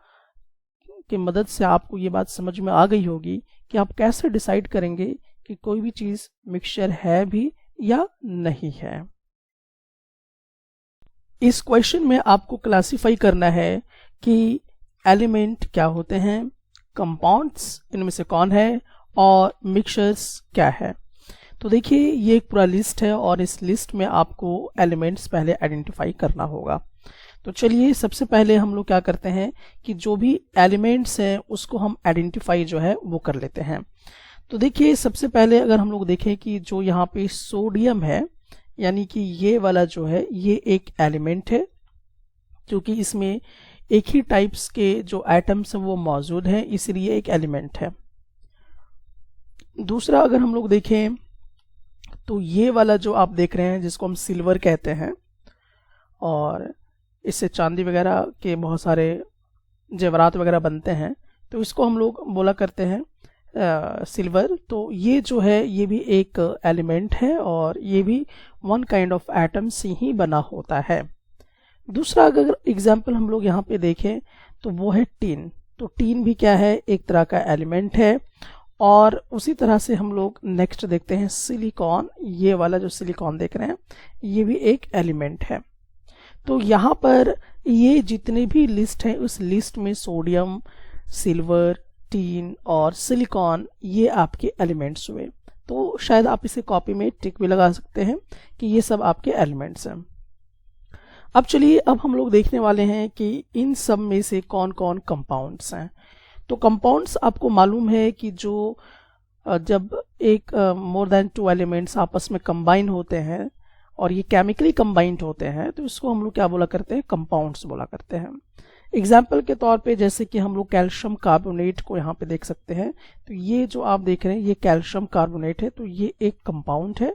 की मदद से आपको ये बात समझ में आ गई होगी कि आप कैसे डिसाइड करेंगे कि कोई भी चीज मिक्सचर है भी या नहीं है। इस क्वेश्चन में आपको क्लासिफाई करना है कि एलिमेंट क्या होते हैं, कंपाउंड्स इनमें से कौन है, और मिक्सचर्स क्या है। तो देखिए ये एक पूरा लिस्ट है, और इस लिस्ट में आपको एलिमेंट्स पहले आइडेंटिफाई करना होगा। तो चलिए सबसे पहले हम लोग क्या करते हैं कि जो भी एलिमेंट्स हैं उसको हम आइडेंटिफाई जो है वो कर लेते हैं। तो देखिए सबसे पहले अगर हम लोग देखें कि जो यहाँ पे सोडियम है, यानी कि ये वाला जो है ये एक एलिमेंट है, क्योंकि इसमें एक ही टाइप्स के जो एटम्स हैं वो मौजूद हैं, इसलिए एक एलिमेंट है। दूसरा अगर हम लोग देखें तो ये वाला जो आप देख रहे हैं जिसको हम सिल्वर कहते हैं, और इससे चांदी वगैरह के बहुत सारे जेवरात वगैरह बनते हैं, तो इसको हम लोग बोला करते हैं सिल्वर। तो ये जो है ये भी एक एलिमेंट है, और ये भी वन काइंड ऑफ एटम से ही बना होता है। दूसरा अगर एग्जाम्पल हम लोग यहाँ पे देखें तो वो है टीन। तो टीन भी क्या है, एक तरह का एलिमेंट है। और उसी तरह से हम लोग नेक्स्ट देखते हैं सिलिकॉन। ये वाला जो सिलिकॉन देख रहे हैं ये भी एक एलिमेंट है। तो यहाँ पर ये जितने भी लिस्ट है, उस लिस्ट में सोडियम, सिल्वर, टीन और सिलिकॉन ये आपके एलिमेंट्स हुए। तो शायद आप इसे कॉपी में टिक भी लगा सकते हैं कि ये सब आपके एलिमेंट्स हैं। अब चलिए अब हम लोग देखने वाले हैं कि इन सब में से कौन कौन कंपाउंड्स हैं। तो कंपाउंड्स आपको मालूम है कि जो जब एक मोर देन 2 एलिमेंट्स आपस में कंबाइन होते हैं और ये केमिकली कंबाइंड होते हैं, तो इसको हम लोग क्या बोला करते हैं, कंपाउंड्स बोला करते हैं। एग्जाम्पल के तौर पे जैसे कि हम लोग कैल्शियम कार्बोनेट को यहाँ पे देख सकते हैं। तो ये जो आप देख रहे हैं ये कैल्शियम कार्बोनेट है, तो ये एक कंपाउंड है।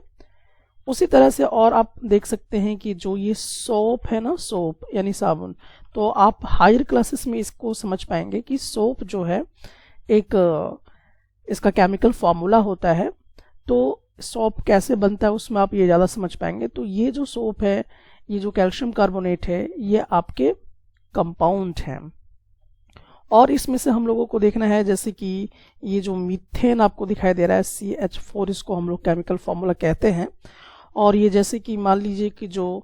उसी तरह से और आप देख सकते हैं कि जो ये सोप है ना, सोप यानी साबुन, तो आप हायर क्लासेस में इसको समझ पाएंगे कि सोप जो है एक इसका केमिकल फॉर्मूला होता है। तो सोप कैसे बनता है उसमें आप ये ज़्यादा समझ पाएंगे। तो ये जो सोप है, ये जो कैल्शियम कार्बोनेट है, ये आपके कंपाउंड हैं। और इसमें से हम लोगों को देखना है, जैसे कि ये जो मीथेन आपको दिखाई दे रहा है CH4, इसको हम लोग केमिकल फॉर्मूला कहते हैं। और ये जैसे कि मान लीजिए कि जो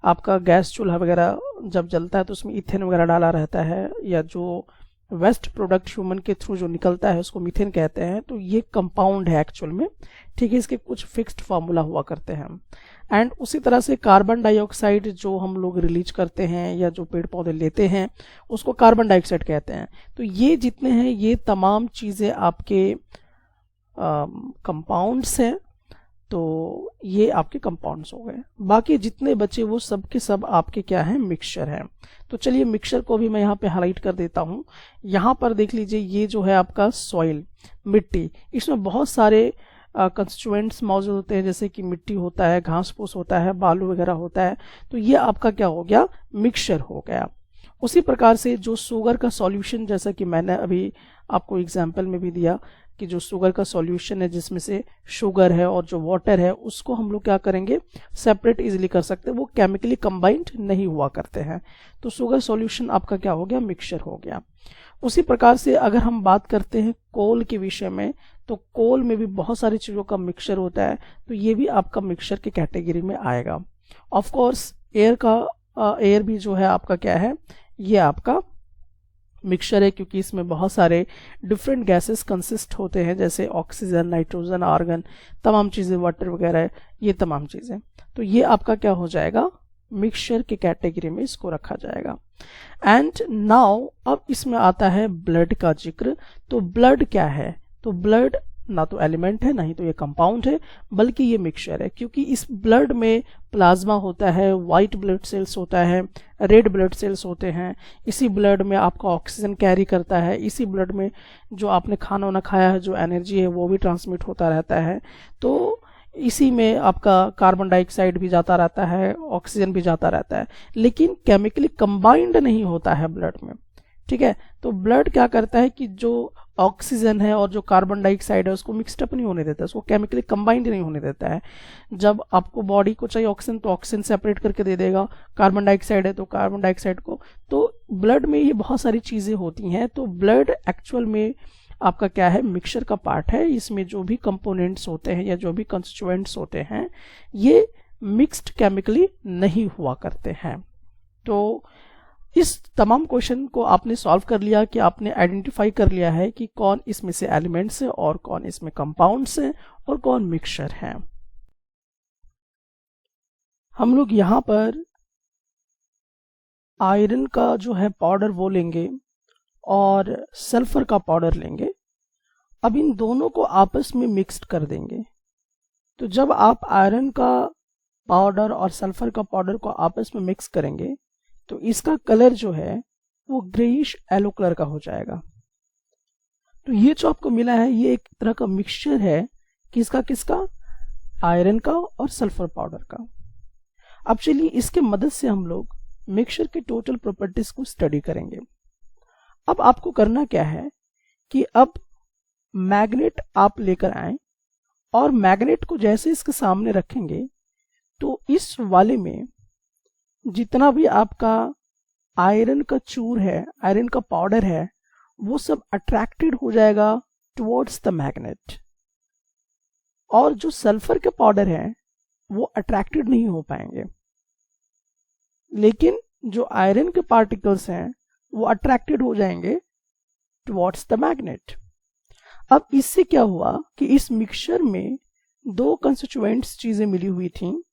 आपका गैस चूल्हा वगैरह जब जलता है तो उसमें इथेन वगैरह डाला रहता है, या जो वेस्ट प्रोडक्ट ह्यूमन के थ्रू जो निकलता है उसको मीथेन कहते हैं। तो ये कंपाउंड है एक्चुअल में, ठीक है, इसके कुछ फिक्स्ड फार्मूला हुआ करते हैं। एंड उसी तरह से कार्बन डाइऑक्साइड जो हम लोग रिलीज करते हैं या जो पेड़ पौधे लेते हैं उसको कार्बन डाइऑक्साइड कहते हैं। तो ये जितने हैं ये तमाम चीज़ें आपके कंपाउंड्स हैं। तो ये आपके कंपाउंड्स हो गए। बाकी जितने बचे वो सब के सब आपके क्या हैं, मिक्सचर हैं। तो चलिए मिक्सचर को भी मैं यहाँ पे हाईलाइट कर देता हूँ। यहाँ पर देख लीजिए, ये जो है आपका सॉइल, मिट्टी, इसमें बहुत सारे कंस्टिट्यूएंट्स मौजूद होते हैं, जैसे कि मिट्टी होता है, घास फूस होता है, बालू वगैरह होता है। तो ये आपका क्या हो गया, मिक्सचर हो गया। उसी प्रकार से जो शुगर का सॉल्यूशन, जैसा कि मैंने अभी आपको एग्जाम्पल में भी दिया कि जो शुगर का सॉल्यूशन है जिसमें से शुगर है और जो वाटर है उसको हम लोग क्या करेंगे, सेपरेट इजीली कर सकते हैं, वो केमिकली कंबाइंड नहीं हुआ करते हैं। तो शुगर सॉल्यूशन आपका क्या हो गया, मिक्सचर हो गया। उसी प्रकार से अगर हम बात करते हैं कोल के विषय में, तो कोल में भी बहुत सारी चीज़ों का मिक्सचर होता है। तो ये भी आपका मिक्सचर की कैटेगरी में आएगा। ऑफ कोर्स एयर भी जो है आपका क्या है, ये आपका मिक्सचर है, क्योंकि इसमें बहुत सारे डिफरेंट गैसेस कंसिस्ट होते हैं, जैसे ऑक्सीजन, नाइट्रोजन, आर्गन, तमाम चीज़ें, वाटर वगैरह, ये तमाम चीज़ें। तो ये आपका क्या हो जाएगा, मिक्सचर के कैटेगरी में इसको रखा जाएगा। एंड नाउ अब इसमें आता है ब्लड का जिक्र। तो ब्लड क्या है, तो ब्लड ना तो एलिमेंट है, ना ही तो ये कंपाउंड है, बल्कि ये मिक्सचर है। क्योंकि इस ब्लड में प्लाज्मा होता है, वाइट ब्लड सेल्स होता है, रेड ब्लड सेल्स होते हैं। इसी ब्लड में आपका ऑक्सीजन कैरी करता है, इसी ब्लड में जो आपने खाना वाना खाया है, जो एनर्जी है वो भी ट्रांसमिट होता रहता है। तो इसी में आपका कार्बन डाइऑक्साइड भी जाता रहता है, ऑक्सीजन भी जाता रहता है, लेकिन केमिकली कंबाइंड नहीं होता है ब्लड में, ठीक है। तो ब्लड क्या करता है कि जो ऑक्सीजन है और जो कार्बन डाइऑक्साइड है उसको मिक्सड अप नहीं होने देता, उसको केमिकली कंबाइंड नहीं होने देता है। जब आपको बॉडी को चाहिए ऑक्सीजन तो ऑक्सीजन सेपरेट करके दे देगा, कार्बन डाइऑक्साइड है तो कार्बन डाइऑक्साइड को। तो ब्लड में ये बहुत सारी चीज़ें होती हैं। तो ब्लड एक्चुअल में आपका क्या है, मिक्सचर का पार्ट है। इसमें जो भी कंपोनेंट्स होते हैं या जो भी कंस्टिट्यूएंट्स होते हैं ये मिक्स्ड केमिकली नहीं हुआ करते हैं। तो इस तमाम क्वेश्चन को आपने सॉल्व कर लिया कि आपने आइडेंटिफाई कर लिया है कि कौन इसमें से एलिमेंट्स हैं और कौन इसमें कंपाउंड्स हैं और कौन मिक्सचर है। हम लोग यहाँ पर आयरन का जो है पाउडर वो लेंगे और सल्फर का पाउडर लेंगे। अब इन दोनों को आपस में मिक्स्ड कर देंगे। तो जब आप आयरन का पाउडर और सल्फर का पाउडर को आपस में मिक्स करेंगे तो इसका कलर जो है वो ग्रेइश येलो कलर का हो जाएगा। तो ये जो आपको मिला है ये एक तरह का मिक्सचर है, किसका किसका, आयरन का और सल्फर पाउडर का। अब चलिए इसके मदद से हम लोग मिक्सचर के टोटल प्रॉपर्टीज को स्टडी करेंगे। अब आपको करना क्या है कि अब मैग्नेट आप लेकर आए और मैग्नेट को जैसे इसके सामने रखेंगे तो इस वाले में जितना भी आपका आयरन का चूर है, आयरन का पाउडर है, वो सब अट्रैक्टेड हो जाएगा टुवर्ड्स द मैग्नेट। और जो सल्फर के पाउडर है वो अट्रैक्टेड नहीं हो पाएंगे, लेकिन जो आयरन के पार्टिकल्स हैं वो अट्रैक्टेड हो जाएंगे टुवर्ड्स द मैग्नेट। अब इससे क्या हुआ कि इस मिक्सचर में दो कंस्टिट्यूएंट्स चीजें मिली हुई थी,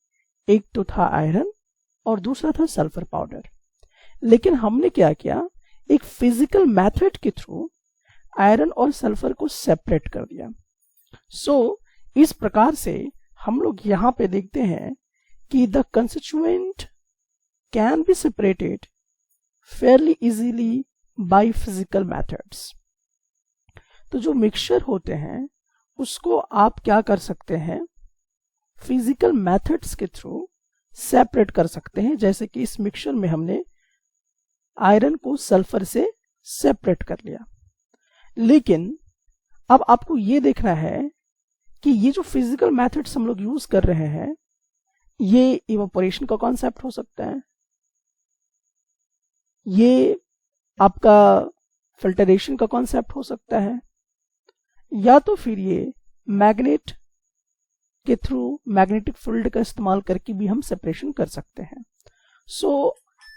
एक तो था आयरन और दूसरा था सल्फर पाउडर। लेकिन हमने क्या किया, एक फिजिकल मेथड के थ्रू आयरन और सल्फर को सेपरेट कर दिया। इस प्रकार से हम लोग यहां पे देखते हैं कि the constituent can be separated Fairlie easily bye physical methods. तो जो मिक्सचर होते हैं उसको आप क्या कर सकते हैं, फिजिकल मेथड्स के थ्रू सेपरेट कर सकते हैं। जैसे कि इस मिक्सचर में हमने आयरन को सल्फर से सेपरेट कर लिया। लेकिन अब आपको ये देखना है कि ये जो फिजिकल मेथड्स हम लोग यूज कर रहे हैं, ये इवेपोरेशन का कॉन्सेप्ट हो सकता है, ये आपका फिल्टरेशन का कॉन्सेप्ट हो सकता है, या तो फिर ये मैग्नेट के थ्रू मैग्नेटिक फील्ड का इस्तेमाल करके भी हम सेपरेशन कर सकते हैं। सो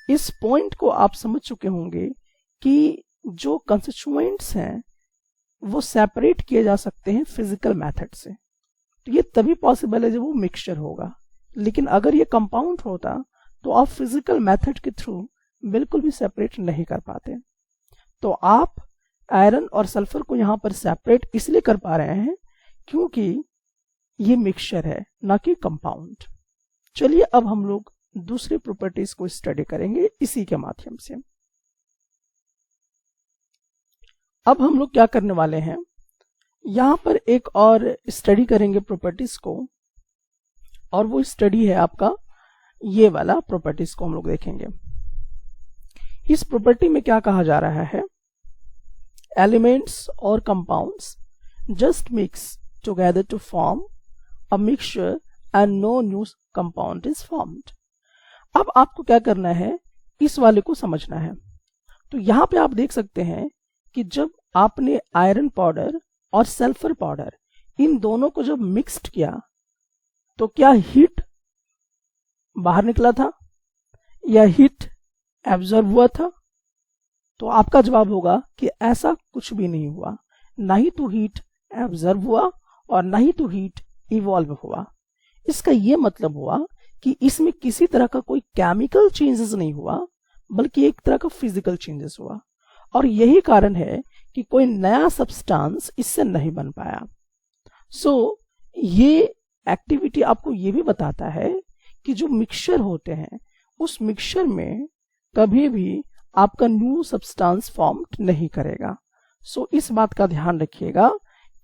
इस पॉइंट को आप समझ चुके होंगे कि जो कंस्टिट्यूएंट्स हैं वो सेपरेट किए जा सकते हैं फिजिकल मेथड से। तो ये तभी पॉसिबल है जब वो मिक्सचर होगा, लेकिन अगर ये कंपाउंड होता तो आप फिजिकल मेथड के थ्रू बिल्कुल भी सेपरेट नहीं कर पाते। तो आप आयरन और सल्फर को यहां पर सेपरेट इसलिए कर पा रहे हैं क्योंकि ये मिक्सचर है, ना कि कंपाउंड। चलिए अब हम लोग दूसरी प्रॉपर्टीज को स्टडी करेंगे इसी के माध्यम से। अब हम लोग क्या करने वाले हैं, यहां पर एक और स्टडी करेंगे प्रॉपर्टीज को, और वो स्टडी है आपका ये वाला प्रॉपर्टीज को हम लोग देखेंगे। इस प्रॉपर्टी में क्या कहा जा रहा है, एलिमेंट्स और compounds just mix together to form a mixture and no new compound is formed. अब आपको क्या करना है, इस वाले को समझना है। तो यहां पे आप देख सकते हैं कि जब आपने आयरन पाउडर और सल्फर पाउडर इन दोनों को जब मिक्स्ड किया तो क्या हीट बाहर निकला था या हीट एब्जॉर्ब हुआ था? तो आपका जवाब होगा कि ऐसा कुछ भी नहीं हुआ, ना ही तो हीट एब्जॉर्ब हुआ और ना ही तो हीट इवॉल्व हुआ। इसका यह मतलब हुआ कि इसमें किसी तरह का कोई केमिकल चेंजेस नहीं हुआ, बल्कि एक तरह का फिजिकल चेंजेस हुआ, और यही कारण है कि कोई नया सब्सटेंस इससे नहीं बन पाया। सो ये एक्टिविटी आपको ये भी बताता है कि जो मिक्सचर होते हैं उस मिक्सचर में कभी भी आपका न्यू सब्सटेंस फॉर्म नहीं करेगा। सो इस बात का ध्यान रखिएगा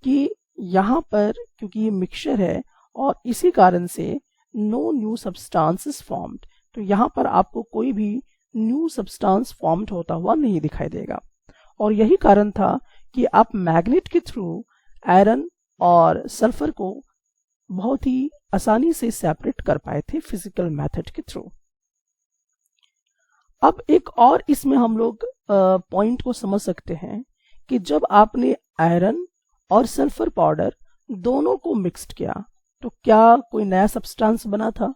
कि यहाँ पर क्योंकि ये मिक्सचर है और इसी कारण से no new substance is formed, तो यहाँ पर आपको कोई भी न्यू सब्सटेंस फॉर्म्ड होता हुआ नहीं दिखाई देगा। और यही कारण था कि आप मैग्नेट के थ्रू आयरन और सल्फर को बहुत ही आसानी से सेपरेट कर पाए थे फिजिकल मेथड के थ्रू। अब एक और इसमें हम लोग पॉइंट को समझ सकते हैं कि जब आपने आयरन और सल्फर पाउडर दोनों को मिक्स्ड किया तो क्या कोई नया सब्सटेंस बना था?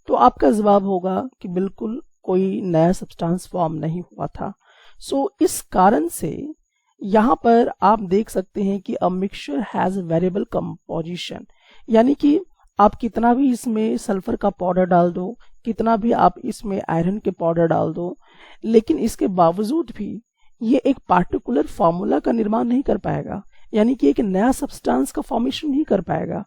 तो आपका जवाब होगा कि बिल्कुल कोई नया सब्सटेंस फॉर्म नहीं हुआ था। सो इस कारण से यहाँ पर आप देख सकते हैं कि a mixture has variable composition, यानी कि आप कितना भी इसमें सल्फर का पाउडर डाल दो, कितना भी आप इसमें आयरन के पाउडर डाल दो, लेकिन इसके बावजूद भी ये एक पार्टिकुलर फॉर्मूला का निर्माण नहीं कर पाएगा, यानी कि एक नया सब्सटेंस का फॉर्मेशन नहीं कर पाएगा।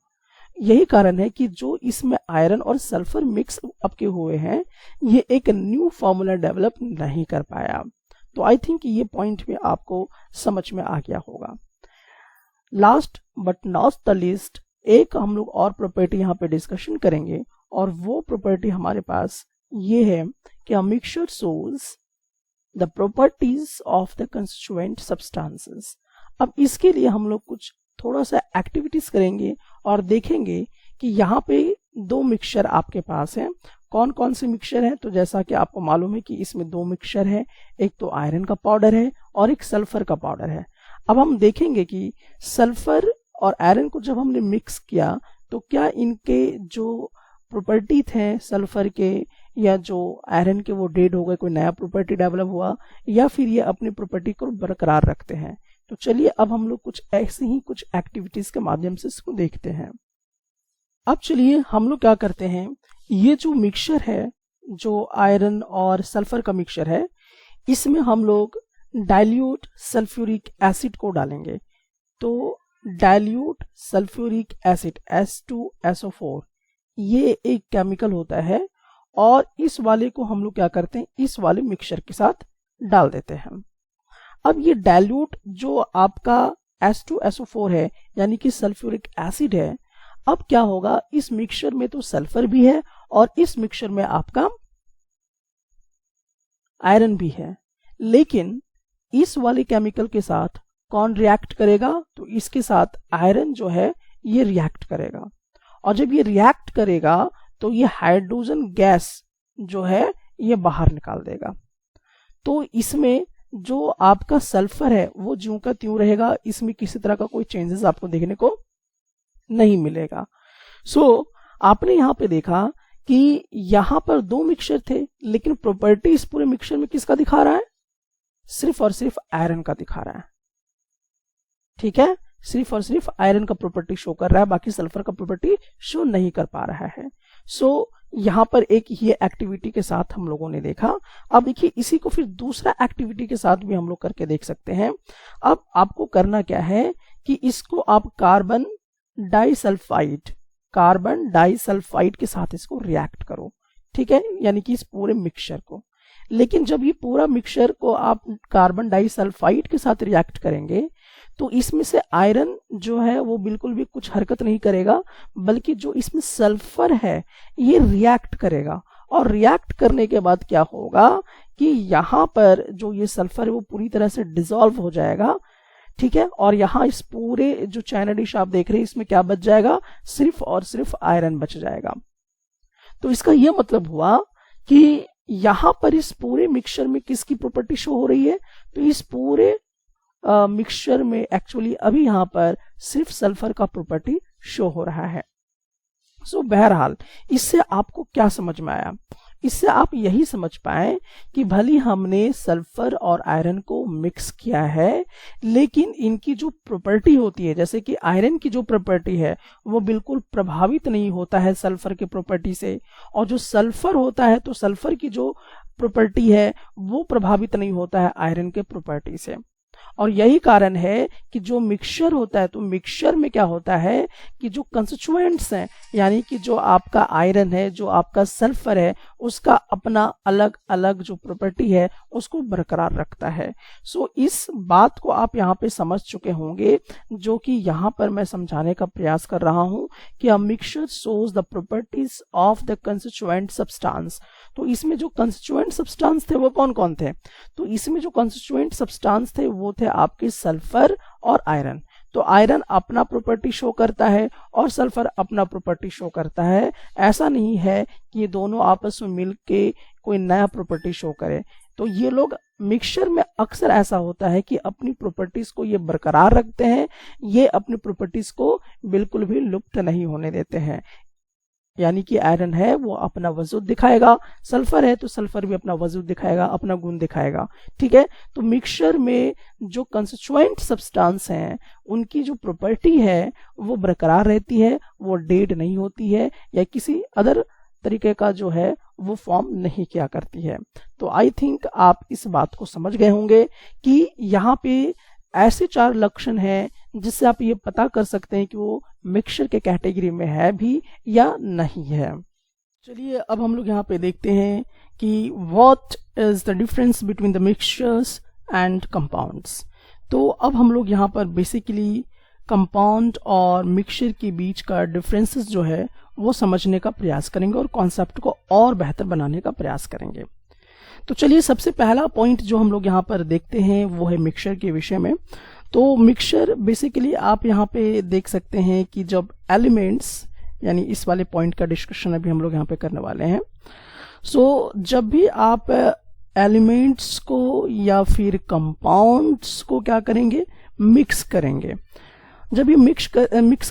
यही कारण है कि जो इसमें आयरन और सल्फर मिक्स अप के हुए हैं ये एक न्यू फॉर्मूला डेवलप नहीं कर पाया। तो आई थिंक ये पॉइंट भी आपको समझ में आ गया होगा। Last but not the least एक हम लोग और प्रॉपर्टी यहाँ पे डिस्कशन करेंगे, और वो प्रॉपर्टी हमारे पास ये है कि a mixture shows the properties of the constituent substances. अब इसके लिए हम लोग कुछ थोड़ा सा एक्टिविटीज करेंगे और देखेंगे कि यहाँ पे दो मिक्सचर आपके पास हैं। कौन कौन से मिक्सचर हैं? तो जैसा कि आपको मालूम है कि इसमें दो मिक्सचर है, एक तो आयरन का पाउडर है और एक सल्फर का पाउडर है। अब हम देखेंगे कि सल्फर और आयरन को जब हमने मिक्स किया तो क्या इनके जो प्रॉपर्टी थे सल्फर के या जो आयरन के वो डेड हो गए, कोई नया प्रॉपर्टी डेवलप हुआ, या फिर ये अपनी प्रॉपर्टी को बरकरार रखते हैं। तो चलिए अब हम लोग कुछ ऐसे ही कुछ एक्टिविटीज के माध्यम से इसको देखते हैं। अब चलिए हम लोग क्या करते हैं, ये जो मिक्सचर है जो आयरन और सल्फर का मिक्सचर है इसमें हम लोग डाइल्यूट सल्फ्यूरिक एसिड को डालेंगे। तो डाइल्यूट सल्फ्यूरिक एसिड H2SO4 ये एक केमिकल होता है, और इस वाले को हम लोग क्या करते हैं, इस वाले मिक्सचर के साथ डाल देते हैं। अब ये डाइल्यूट जो आपका H2SO4 है यानी कि सल्फ्यूरिक एसिड है, अब क्या होगा, इस मिक्सचर में तो सल्फर भी है और इस मिक्सचर में आपका आयरन भी है, लेकिन इस वाले केमिकल के साथ कौन रिएक्ट करेगा? तो इसके साथ आयरन जो है ये रिएक्ट करेगा, और जब ये रिएक्ट करेगा तो ये हाइड्रोजन गैस जो है ये बाहर निकाल देगा। तो इसमें जो आपका सल्फर है वो ज्यों का त्यों रहेगा, इसमें किसी तरह का कोई चेंजेस आपको देखने को नहीं मिलेगा। सो आपने यहाँ पे देखा कि यहाँ पर दो मिक्सचर थे, लेकिन प्रॉपर्टी इस पूरे मिक्सचर में किसका दिखा रहा है? सिर्फ और सिर्फ आयरन का दिखा रहा है। ठीक है, सिर्फ और सिर्फ आयरन का प्रॉपर्टी शो कर रहा है, बाकी सल्फर का प्रॉपर्टी शो नहीं कर पा रहा है। सो यहाँ पर एक ये एक्टिविटी के साथ हम लोगों ने देखा। अब देखिए इसी को फिर दूसरा एक्टिविटी के साथ भी हम लोग करके देख सकते हैं। अब आपको करना क्या है कि इसको आप कार्बन डाइसल्फाइड के साथ इसको रिएक्ट करो। ठीक है, यानी कि इस पूरे मिक्सचर को। लेकिन जब ये पूरा मिक्सचर को आप कार्बन डाइसल्फाइड के साथ रिएक्ट करेंगे तो इसमें से आयरन जो है वो बिल्कुल भी कुछ हरकत नहीं करेगा, बल्कि जो इसमें सल्फर है ये रिएक्ट करेगा। और रिएक्ट करने के बाद क्या होगा कि यहाँ पर जो ये सल्फर है वो पूरी तरह से डिसॉल्व हो जाएगा। ठीक है, और यहाँ इस पूरे जो चाइना डिश आप देख रहे हैं इसमें क्या बच जाएगा? सिर्फ और सिर्फ आयरन बच जाएगा। तो इसका यह मतलब हुआ कि यहाँ पर इस पूरे मिक्सचर में किसकी प्रॉपर्टी शो हो रही है? तो इस पूरे मिक्सचर में एक्चुअली अभी यहाँ पर सिर्फ सल्फर का प्रॉपर्टी शो हो रहा है। सो बहरहाल इससे आपको क्या समझ में आया? इससे आप यही समझ पाए कि भली हमने सल्फर और आयरन को मिक्स किया है, लेकिन इनकी जो प्रॉपर्टी होती है, जैसे कि आयरन की जो प्रॉपर्टी है वो बिल्कुल प्रभावित नहीं होता है सल्फर की प्रॉपर्टी से, और जो सल्फर होता है तो सल्फर की जो प्रॉपर्टी है वो प्रभावित नहीं होता है आयरन के प्रॉपर्टी से। और यही कारण है कि जो मिक्सचर होता है तो मिक्सचर में क्या होता है कि जो कंस्टिट्यूएंट्स हैं, यानी कि जो आपका आयरन है, जो आपका सल्फर है, उसका अपना अलग अलग जो प्रॉपर्टी है उसको बरकरार रखता है। सो इस बात को आप यहाँ पे समझ चुके होंगे, जो कि यहाँ पर मैं समझाने का प्रयास कर रहा हूँ कि a mixture shows the properties of the constituent substance. तो इसमें जो कंस्टिट्यूएंट सब्सटेंस थे वो कौन कौन थे? तो इसमें जो कंस्टिट्यूएंट सब्सटेंस थे वो थे आपके सल्फर और आयरन। तो आयरन अपना प्रॉपर्टी शो करता है और सल्फर अपना प्रॉपर्टी शो करता है। ऐसा नहीं है कि ये दोनों आपस में मिलके कोई नया प्रॉपर्टी शो करे। तो ये लोग मिक्सचर में अक्सर ऐसा होता है कि अपनी प्रॉपर्टीज को ये बरकरार रखते हैं, ये अपनी प्रॉपर्टीज को बिल्कुल भी लुप्त नहीं होने देते हैं। यानी कि आयरन है वो अपना वजूद दिखाएगा, सल्फर है तो सल्फर भी अपना वजूद दिखाएगा, अपना गुण दिखाएगा। ठीक है, तो मिक्सचर में जो कंस्टिट्यूएंट सब्सटेंस हैं उनकी जो प्रॉपर्टी है वो बरकरार रहती है, वो डेड नहीं होती है या किसी अदर तरीके का जो है वो फॉर्म नहीं किया करती है। तो आई थिंक आप इस बात को समझ गए होंगे कि यहाँ पे ऐसे 4 लक्षण हैं जिससे आप ये पता कर सकते हैं कि वो मिक्सचर के कैटेगरी में है भी या नहीं है। चलिए अब हम लोग यहाँ पे देखते हैं कि what is the difference between the mixtures and compounds. तो अब हम लोग यहाँ पर बेसिकली कंपाउंड और मिक्सचर के बीच का डिफरेंसेस जो है वो समझने का प्रयास करेंगे और कॉन्सेप्ट को और बेहतर बनाने का प्रयास करेंगे। तो चलिए सबसे पहला पॉइंट जो हम लोग यहाँ पर देखते हैं वो है मिक्सचर के विषय में। तो मिक्सचर बेसिकली आप यहाँ पे देख सकते हैं कि जब एलिमेंट्स, यानी इस वाले पॉइंट का डिस्कशन अभी हम लोग यहाँ पे करने वाले हैं। सो जब भी आप एलिमेंट्स को या फिर कंपाउंड्स को क्या करेंगे? मिक्स करेंगे। जब ये मिक्स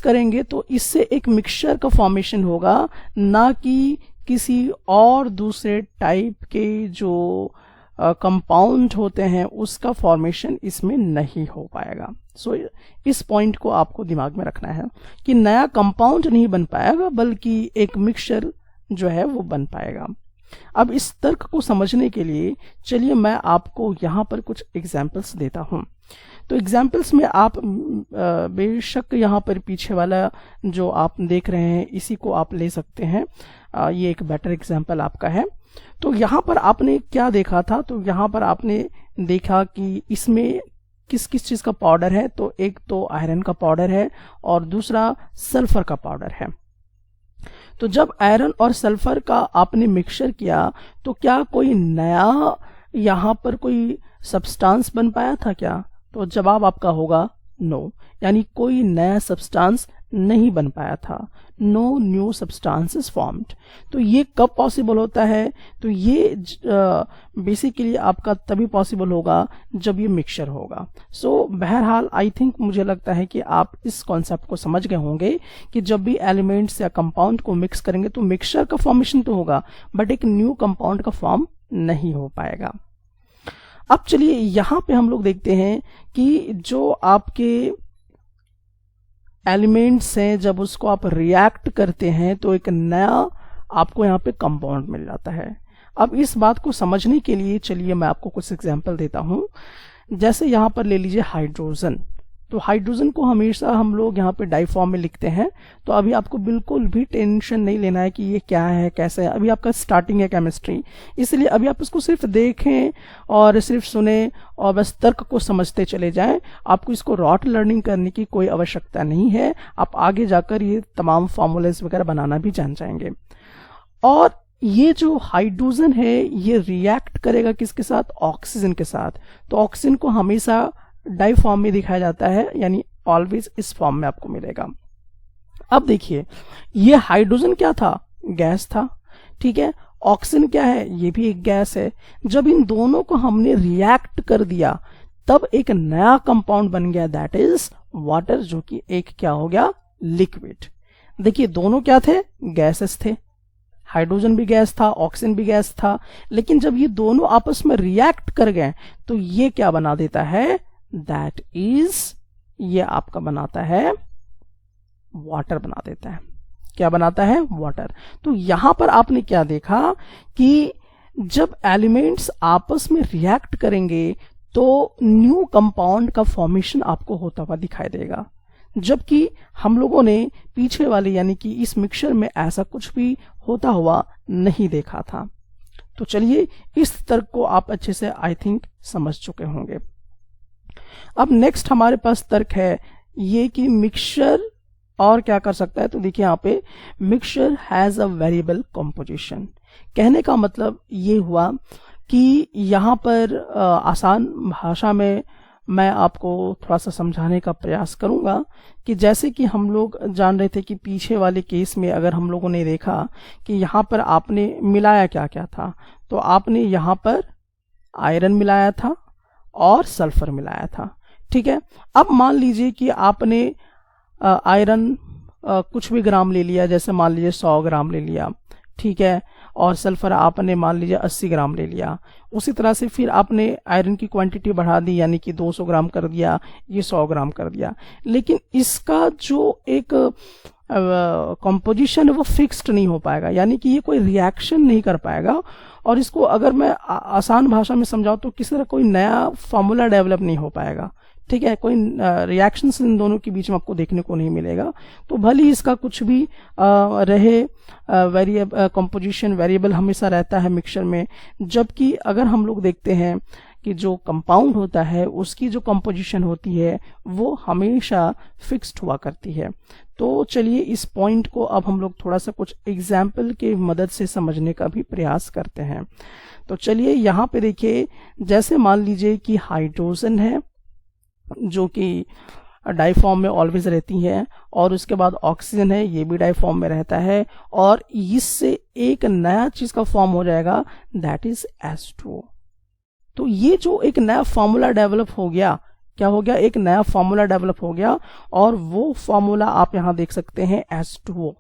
करेंगे तो इससे एक मिक्सचर का फॉर्मेशन होगा, ना कि किसी और दूसरे टाइप के जो कंपाउंड होते हैं उसका फॉर्मेशन इसमें नहीं हो पाएगा। सो इस पॉइंट को आपको दिमाग में रखना है कि नया कंपाउंड नहीं बन पाएगा, बल्कि एक मिक्सचर जो है वो बन पाएगा। अब इस तर्क को समझने के लिए चलिए मैं आपको यहाँ पर कुछ एग्जाम्पल्स देता हूँ। तो एग्जाम्पल्स में आप बेशक यहाँ पर पीछे वाला जो आप देख रहे हैं इसी को आप ले सकते हैं। ये एक बेटर एग्जाम्पल आपका है। तो यहाँ पर आपने क्या देखा था? तो यहाँ पर आपने देखा कि इसमें किस किस चीज़ का पाउडर है। तो एक तो आयरन का पाउडर है और दूसरा सल्फर का पाउडर है। तो जब आयरन और सल्फर का आपने मिक्सचर किया तो क्या कोई नया यहाँ पर कोई सब्सटेंस बन पाया था क्या? तो जवाब आपका होगा नो, यानी कोई नया सब्सटेंस नहीं बन पाया था, नो न्यू सब्सटेंसेस फॉर्म्ड। तो ये कब पॉसिबल होता है? तो ये बेसिकली आपका तभी पॉसिबल होगा जब ये मिक्सचर होगा। सो बहरहाल आई थिंक मुझे लगता है कि आप इस कॉन्सेप्ट को समझ गए होंगे कि जब भी एलिमेंट्स या कंपाउंड को मिक्स करेंगे तो मिक्सचर का फॉर्मेशन तो होगा, बट एक न्यू कंपाउंड का फॉर्म नहीं हो पाएगा। अब चलिए यहां पे हम लोग देखते हैं कि जो आपके एलिमेंट्स हैं, जब उसको आप रिएक्ट करते हैं तो एक नया आपको यहाँ पे कंपाउंड मिल जाता है। अब इस बात को समझने के लिए चलिए मैं आपको कुछ एग्जांपल देता हूं। जैसे यहाँ पर ले लीजिए हाइड्रोजन। तो हाइड्रोजन को हमेशा हम लोग यहाँ पे डाई फॉर्म में लिखते हैं। तो अभी आपको बिल्कुल भी टेंशन नहीं लेना है कि ये क्या है कैसे है, अभी आपका स्टार्टिंग है केमिस्ट्री, इसलिए अभी आप इसको सिर्फ देखें और सिर्फ सुने और बस तर्क को समझते चले जाएं। आपको इसको रॉट लर्निंग करने की कोई आवश्यकता नहीं है, आप आगे जाकर ये तमाम फॉर्मूलेस वगैरह बनाना भी जान जाएंगे। और ये जो हाइड्रोजन है ये रिएक्ट करेगा किसके साथ? ऑक्सीजन के साथ। तो ऑक्सीजन को हमेशा डाई फॉर्म में दिखाया जाता है, यानी ऑलवेज इस फॉर्म में आपको मिलेगा। अब देखिए ये हाइड्रोजन क्या था? गैस था, ठीक है। ऑक्सीजन क्या है? ये भी एक गैस है। जब इन दोनों को हमने रिएक्ट कर दिया तब एक नया कंपाउंड बन गया, दैट इज वाटर, जो कि एक क्या हो गया? लिक्विड। देखिए दोनों क्या थे? गैसेस थे। हाइड्रोजन भी गैस था, ऑक्सीजन भी गैस था, लेकिन जब ये दोनों आपस में रिएक्ट कर गए तो ये क्या बना देता है? दैट इज, ये आपका बनाता है वाटर, बना देता है। क्या बनाता है? वाटर। तो यहां पर आपने क्या देखा कि जब एलिमेंट्स आपस में रिएक्ट करेंगे तो न्यू कंपाउंड का फॉर्मेशन आपको होता हुआ दिखाई देगा, जबकि हम लोगों ने पीछे वाले यानी कि इस मिक्सचर में ऐसा कुछ भी होता हुआ नहीं देखा था। तो चलिए इस तर्क को आप अच्छे से आई थिंक समझ चुके होंगे। अब नेक्स्ट हमारे पास तर्क है ये कि मिक्सचर और क्या कर सकता है। तो देखिए यहाँ पे mixture has a variable composition. कहने का मतलब ये हुआ कि यहाँ पर आसान भाषा में मैं आपको थोड़ा सा समझाने का प्रयास करूंगा कि जैसे कि हम लोग जान रहे थे कि पीछे वाले केस में अगर हम लोगों ने देखा कि यहाँ पर आपने मिलाया क्या क्या था, तो आपने यहाँ पर आयरन मिलाया था और सल्फर मिलाया था, ठीक है। अब मान लीजिए कि आपने आयरन कुछ भी ग्राम ले लिया, जैसे मान लीजिए 100 ग्राम ले लिया, ठीक है, और सल्फर आपने मान लीजिए 80 ग्राम ले लिया। उसी तरह से फिर आपने आयरन की क्वांटिटी बढ़ा दी, यानी कि 200 ग्राम कर दिया, ये 100 ग्राम कर दिया, लेकिन इसका जो एक कंपोजिशन है वो फिक्स्ड नहीं हो पाएगा, यानी कि ये कोई रिएक्शन नहीं कर पाएगा। और इसको अगर मैं आसान भाषा में समझाऊं तो किसी तरह कोई नया फॉर्मूला डेवलप नहीं हो पाएगा, ठीक है। कोई रिएक्शंस इन दोनों के बीच में आपको देखने को नहीं मिलेगा। तो भले ही इसका कुछ भी रहे, वेरिएबल कंपोजिशन वेरिएबल हमेशा रहता है मिक्सचर में, जबकि अगर हम लोग देखते हैं कि जो कंपाउंड होता है उसकी जो कंपोजिशन होती है वो हमेशा फिक्स्ड हुआ करती है। तो चलिए इस पॉइंट को अब हम लोग थोड़ा सा कुछ एग्जाम्पल के मदद से समझने का भी प्रयास करते हैं। तो चलिए यहाँ पे देखिए, जैसे मान लीजिए कि हाइड्रोजन है जो कि डाई फॉर्म में ऑलवेज रहती है, और उसके बाद ऑक्सीजन है, ये भी डाई फॉर्म में रहता है, और इससे एक नया चीज का फॉर्म हो जाएगा, दैट इज H2O। तो ये जो एक नया फॉर्मूला डेवलप हो गया, क्या हो गया? एक नया फॉर्मूला डेवलप हो गया, और वो फॉर्मूला आप यहां देख सकते हैं H2O,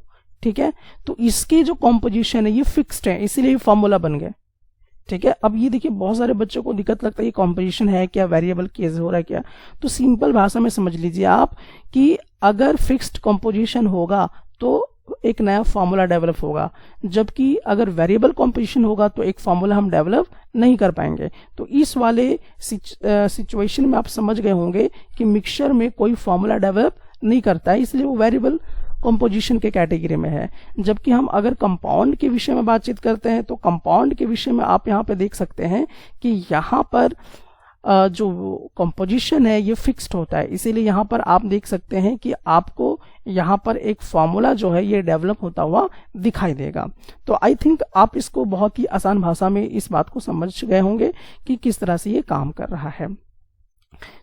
ठीक है। तो इसकी जो कॉम्पोजिशन है ये फिक्स्ड है, इसीलिए फॉर्मूला बन गए, ठीक है। अब ये देखिए बहुत सारे बच्चों को दिक्कत लगता है ये कॉम्पोजिशन है क्या, वेरिएबल केस हो रहा है क्या। तो सिंपल भाषा में समझ लीजिए आप कि अगर फिक्स्ड कॉम्पोजिशन होगा तो एक नया फॉर्मूला डेवलप होगा, जबकि अगर वेरिएबल कॉम्पोजिशन होगा तो एक फॉर्मूला हम डेवलप नहीं कर पाएंगे। तो इस वाले सिचुएशन में आप समझ गए होंगे कि मिक्सचर में कोई फॉर्मूला डेवलप नहीं करता है, इसलिए वो वेरिएबल कंपोजिशन के कैटेगरी में है। जबकि हम अगर कंपाउंड के विषय में बातचीत करते हैं तो कंपाउंड के विषय में आप यहाँ पे देख सकते हैं कि यहाँ पर जो कंपोजिशन है ये फिक्स्ड होता है, इसीलिए यहाँ पर आप देख सकते हैं कि आपको यहाँ पर एक फॉर्मूला जो है ये डेवलप होता हुआ दिखाई देगा। तो आई थिंक आप इसको बहुत ही आसान भाषा में इस बात को समझ गए होंगे कि किस तरह से ये काम कर रहा है।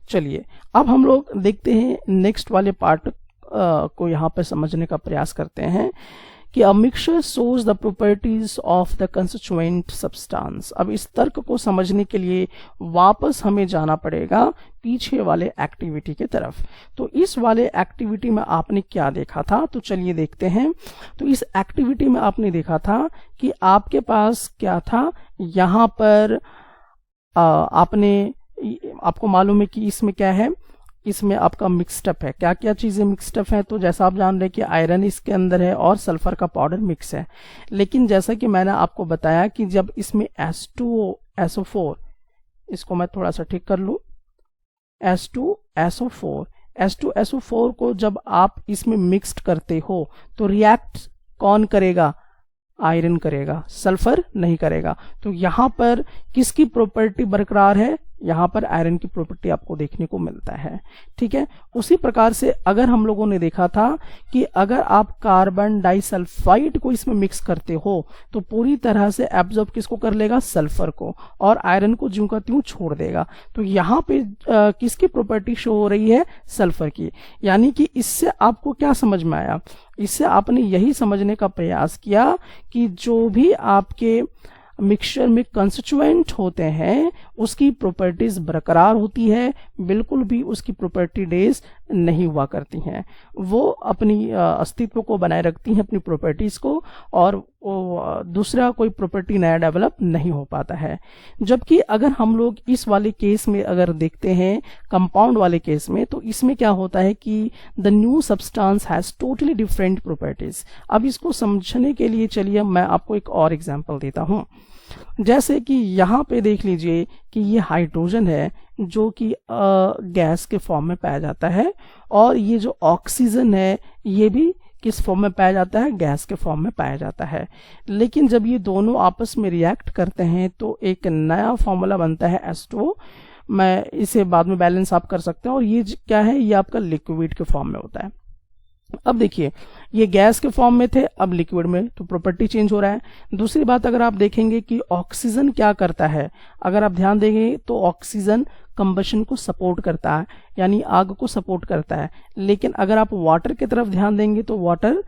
चलिए अब हम लोग देखते हैं नेक्स्ट वाले पार्ट को यहाँ पर समझने का प्रयास करते हैं कि a mixture shows the properties of the constituent substance. अब इस तर्क को समझने के लिए वापस हमें जाना पड़ेगा पीछे वाले एक्टिविटी के तरफ। तो इस वाले एक्टिविटी में आपने क्या देखा था, तो चलिए देखते हैं। तो इस एक्टिविटी में आपने देखा था कि आपके पास क्या था, यहाँ पर आपको मालूम है कि इसमें क्या है, इसमें आपका मिक्सडअप है। क्या क्या चीजें मिक्सडअप है, तो जैसा आप जान रहे हैं कि आयरन इसके अंदर है और सल्फर का पाउडर मिक्स है। लेकिन जैसा कि मैंने आपको बताया कि जब इसमें S2SO4, इसको मैं थोड़ा सा ठीक कर लूं, S2SO4 को जब आप इसमें मिक्स्ड करते हो तो रिएक्ट कौन करेगा, आयरन करेगा, सल्फर नहीं करेगा। तो यहां पर किसकी प्रॉपर्टी बरकरार है, यहां पर आयरन की प्रॉपर्टी आपको देखने को मिलता है। ठीक है, उसी प्रकार से अगर हम लोगों ने देखा था कि अगर आप कार्बन डाइसल्फाइड को इसमें मिक्स करते हो तो पूरी तरह से एब्जॉर्ब किसको कर लेगा, सल्फर को, और आयरन को ज्यों का त्यों छोड़ देगा। तो यहाँ पे किसकी प्रॉपर्टी शो हो रही है, सल्फर की। यानी कि इससे आपको क्या समझ में आया, इससे आपने यही समझने का प्रयास किया कि जो भी आपके मिक्सचर में कंस्टिट्यूएंट होते हैं उसकी प्रॉपर्टीज बरकरार होती है, बिल्कुल भी उसकी प्रॉपर्टी डेज नहीं हुआ करती हैं। वो अपनी अस्तित्व को बनाए रखती हैं, अपनी प्रॉपर्टीज को, और दूसरा कोई प्रॉपर्टी नया डेवलप नहीं हो पाता है। जबकि अगर हम लोग इस वाले केस में अगर देखते हैं, कंपाउंड वाले केस में, तो इसमें क्या होता है कि the new substance has totally different properties. अब इसको समझने के लिए चलिए मैं आपको एक और एग्जांपल देता हूं। जैसे कि यहाँ पे देख लीजिए कि ये हाइड्रोजन है जो कि गैस के फॉर्म में पाया जाता है, और ये जो ऑक्सीजन है ये भी किस फॉर्म में पाया जाता है, गैस के फॉर्म में पाया जाता है। लेकिन जब ये दोनों आपस में रिएक्ट करते हैं तो एक नया फॉर्मूला बनता है H2O। मैं इसे बाद में बैलेंस आप कर सकते हैं, और ये क्या है, ये आपका लिक्विड के फॉर्म में होता है। अब देखिए ये गैस के फॉर्म में थे, अब लिक्विड में, तो प्रॉपर्टी चेंज हो रहा है। दूसरी बात अगर आप देखेंगे कि ऑक्सीजन क्या करता है, अगर आप ध्यान देंगे तो ऑक्सीजन कंबशन को सपोर्ट करता है, यानी आग को सपोर्ट करता है। लेकिन अगर आप वाटर की तरफ ध्यान देंगे तो वाटर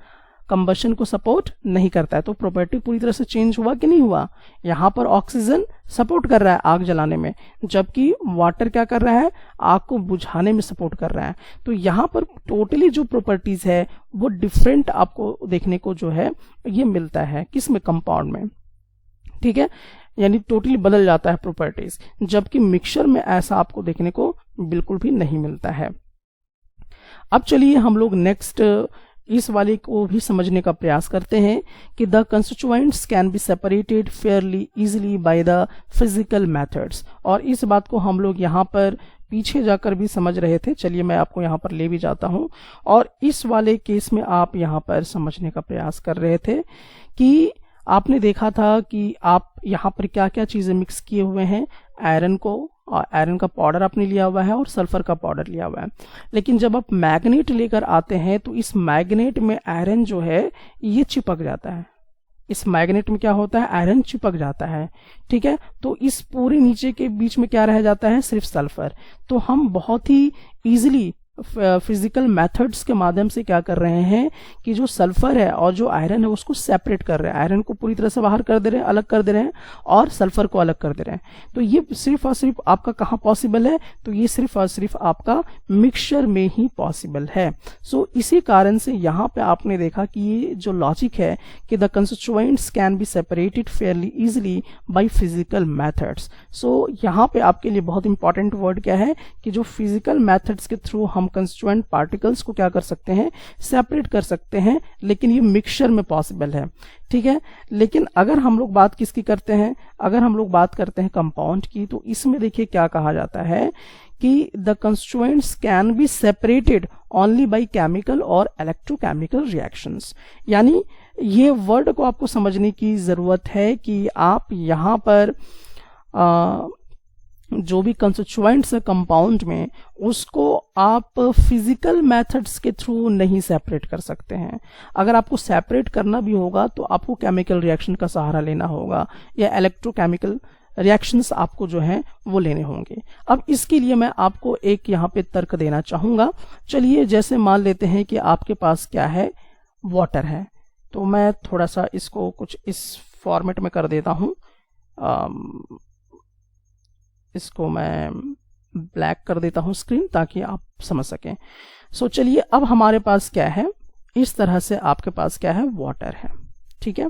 कंबशन को सपोर्ट नहीं करता है। तो प्रॉपर्टी पूरी तरह से चेंज हुआ कि नहीं हुआ, यहाँ पर ऑक्सीजन सपोर्ट कर रहा है आग जलाने में, जबकि वाटर क्या कर रहा है, आग को बुझाने में सपोर्ट कर रहा है। तो यहाँ पर टोटली जो प्रॉपर्टीज है वो डिफरेंट आपको देखने को जो है ये मिलता है, किसमें, कंपाउंड में। ठीक है, यानी टोटली बदल जाता है प्रॉपर्टीज, जबकि मिक्सचर में ऐसा आपको देखने को बिल्कुल भी नहीं मिलता है। अब चलिए हम लोग नेक्स्ट इस वाले को भी समझने का प्रयास करते हैं कि the constituents can be separated Fairlie easily by the physical methods. और इस बात को हम लोग यहाँ पर पीछे जाकर भी समझ रहे थे, चलिए मैं आपको यहाँ पर ले भी जाता हूँ। और इस वाले केस में आप यहाँ पर समझने का प्रयास कर रहे थे कि आपने देखा था कि आप यहाँ पर क्या क्या चीजें मिक्स किए हुए हैं, आयरन का पाउडर आपने लिया हुआ है और सल्फर का पाउडर लिया हुआ है। लेकिन जब आप मैग्नेट लेकर आते हैं तो इस मैग्नेट में आयरन जो है ये चिपक जाता है, इस मैग्नेट में क्या होता है, आयरन चिपक जाता है। ठीक है, तो इस पूरे नीचे के बीच में क्या रह जाता है, सिर्फ सल्फर। तो हम बहुत ही इजीली फिजिकल मेथड्स के माध्यम से क्या कर रहे हैं कि जो सल्फर है और जो आयरन है उसको सेपरेट कर रहे हैं, आयरन को पूरी तरह से बाहर कर दे रहे हैं, अलग कर दे रहे हैं, और सल्फर को अलग कर दे रहे हैं। तो ये सिर्फ और सिर्फ आपका कहाँ पॉसिबल है, तो ये सिर्फ और सिर्फ आपका मिक्सचर में ही पॉसिबल है। सो इसी कारण से यहाँ पे आपने देखा कि ये जो लॉजिक है कि the constituents can be separated fairly easily by physical methods. So यहाँ पे आपके लिए बहुत इंपॉर्टेंट वर्ड क्या है कि जो फिजिकल मेथड्स के थ्रू हम कंस्टिट्यूएंट पार्टिकल्स को क्या कर सकते हैं, सेपरेट कर सकते हैं, लेकिन ये मिक्सचर में पॉसिबल है। ठीक है, लेकिन अगर हम लोग बात किसकी करते हैं, अगर हम लोग बात करते हैं कंपाउंड की, तो इसमें देखिए क्या कहा जाता है कि the constituents can be separated only by chemical और इलेक्ट्रोकेमिकल रिएक्शंस। यानी ये वर्ड को आपको समझने की जरूरत है कि आप यहाँ पर जो भी कंस्टिट्यूएंट्स है कंपाउंड में, उसको आप फिजिकल मेथड्स के थ्रू नहीं सेपरेट कर सकते हैं। अगर आपको सेपरेट करना भी होगा तो आपको केमिकल रिएक्शन का सहारा लेना होगा या इलेक्ट्रोकेमिकल रिएक्शंस आपको जो है वो लेने होंगे। अब इसके लिए मैं आपको एक यहाँ पे तर्क देना चाहूंगा। चलिए जैसे मान लेते हैं कि आपके पास क्या है, वाटर है, तो मैं थोड़ा सा इसको कुछ इस फॉर्मेट में कर देता हूं। इसको मैं ब्लैक कर देता हूं स्क्रीन, ताकि आप समझ सकें। सो चलिए अब हमारे पास क्या है, इस तरह से आपके पास क्या है, वाटर है, ठीक है।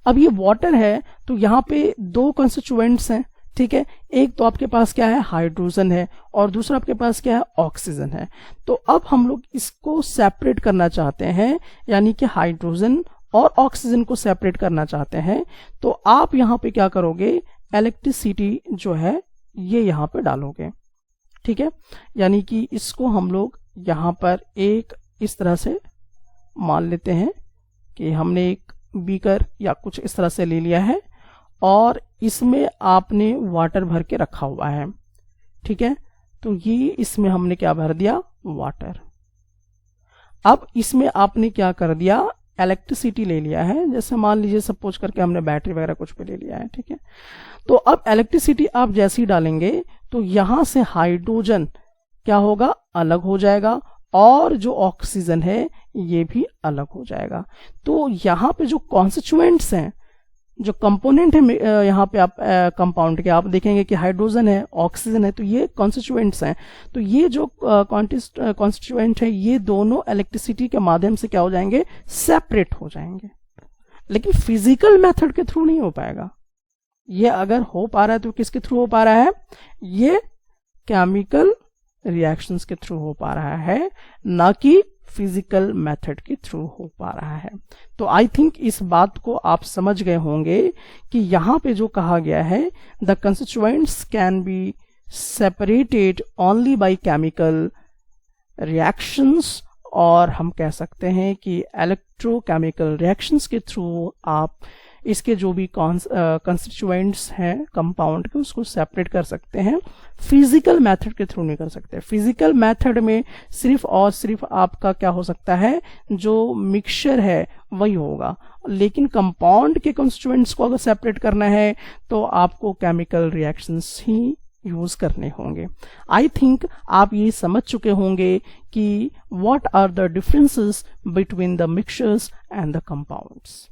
अब ये वाटर है तो यहाँ पे दो कंस्टिट्यूएंट्स हैं, ठीक है। एक तो आपके पास क्या है, हाइड्रोजन है, और दूसरा आपके पास क्या है, ऑक्सीजन है। तो अब हम लोग इसको सेपरेट करना चाहते हैं, यानी कि हाइड्रोजन और ऑक्सीजन को सेपरेट करना चाहते हैं। तो आप यहाँ पे क्या करोगे, इलेक्ट्रिसिटी जो है ये यहाँ पे डालोगे, ठीक है। यानी कि इसको हम लोग यहाँ पर एक इस तरह से मान लेते हैं कि हमने एक बीकर या कुछ इस तरह से ले लिया है, और इसमें आपने वाटर भर के रखा हुआ है, ठीक है। तो ये इसमें हमने क्या भर दिया, वाटर। अब इसमें आपने क्या कर दिया, इलेक्ट्रिसिटी ले लिया है। जैसे मान लीजिए सपोज करके हमने बैटरी वगैरह कुछ भी ले लिया है, ठीक है। तो अब इलेक्ट्रिसिटी आप जैसे ही डालेंगे तो यहां से हाइड्रोजन क्या होगा, अलग हो जाएगा, और जो ऑक्सीजन है ये भी अलग हो जाएगा। तो यहाँ पे जो कॉन्स्टिट्यूएंट्स हैं, जो कंपोनेंट है यहाँ पे आप कंपाउंड के, आप देखेंगे कि हाइड्रोजन है, ऑक्सीजन है, तो ये कॉन्स्टिट्यूएंट्स हैं। तो ये जो कॉन्स्टिट्यूएंट है ये दोनों इलेक्ट्रिसिटी के माध्यम से क्या हो जाएंगे, सेपरेट हो जाएंगे। लेकिन फिजिकल मेथड के थ्रू नहीं हो पाएगा। ये अगर हो पा रहा है तो किसके थ्रू हो पा रहा है, ये केमिकल रिएक्शंस के थ्रू हो पा रहा है, ना कि फिजिकल मेथड के थ्रू हो पा रहा है। तो आई थिंक इस बात को आप समझ गए होंगे कि यहाँ पे जो कहा गया है, the constituents can be separated only by chemical reactions, और हम कह सकते हैं कि इलेक्ट्रोकेमिकल रिएक्शंस के थ्रू आप इसके जो भी कंस्टिट्यूएंट्स हैं कंपाउंड के, उसको सेपरेट कर सकते हैं। फिजिकल मेथड के थ्रू नहीं कर सकते। फिजिकल मेथड में सिर्फ और सिर्फ आपका क्या हो सकता है, जो मिक्सचर है वही होगा। लेकिन कंपाउंड के कंस्टिट्यूएंट्स को अगर सेपरेट करना है तो आपको केमिकल रिएक्शंस ही यूज करने होंगे। आई थिंक आप ये समझ चुके होंगे कि what are the differences between the mixtures and the compounds.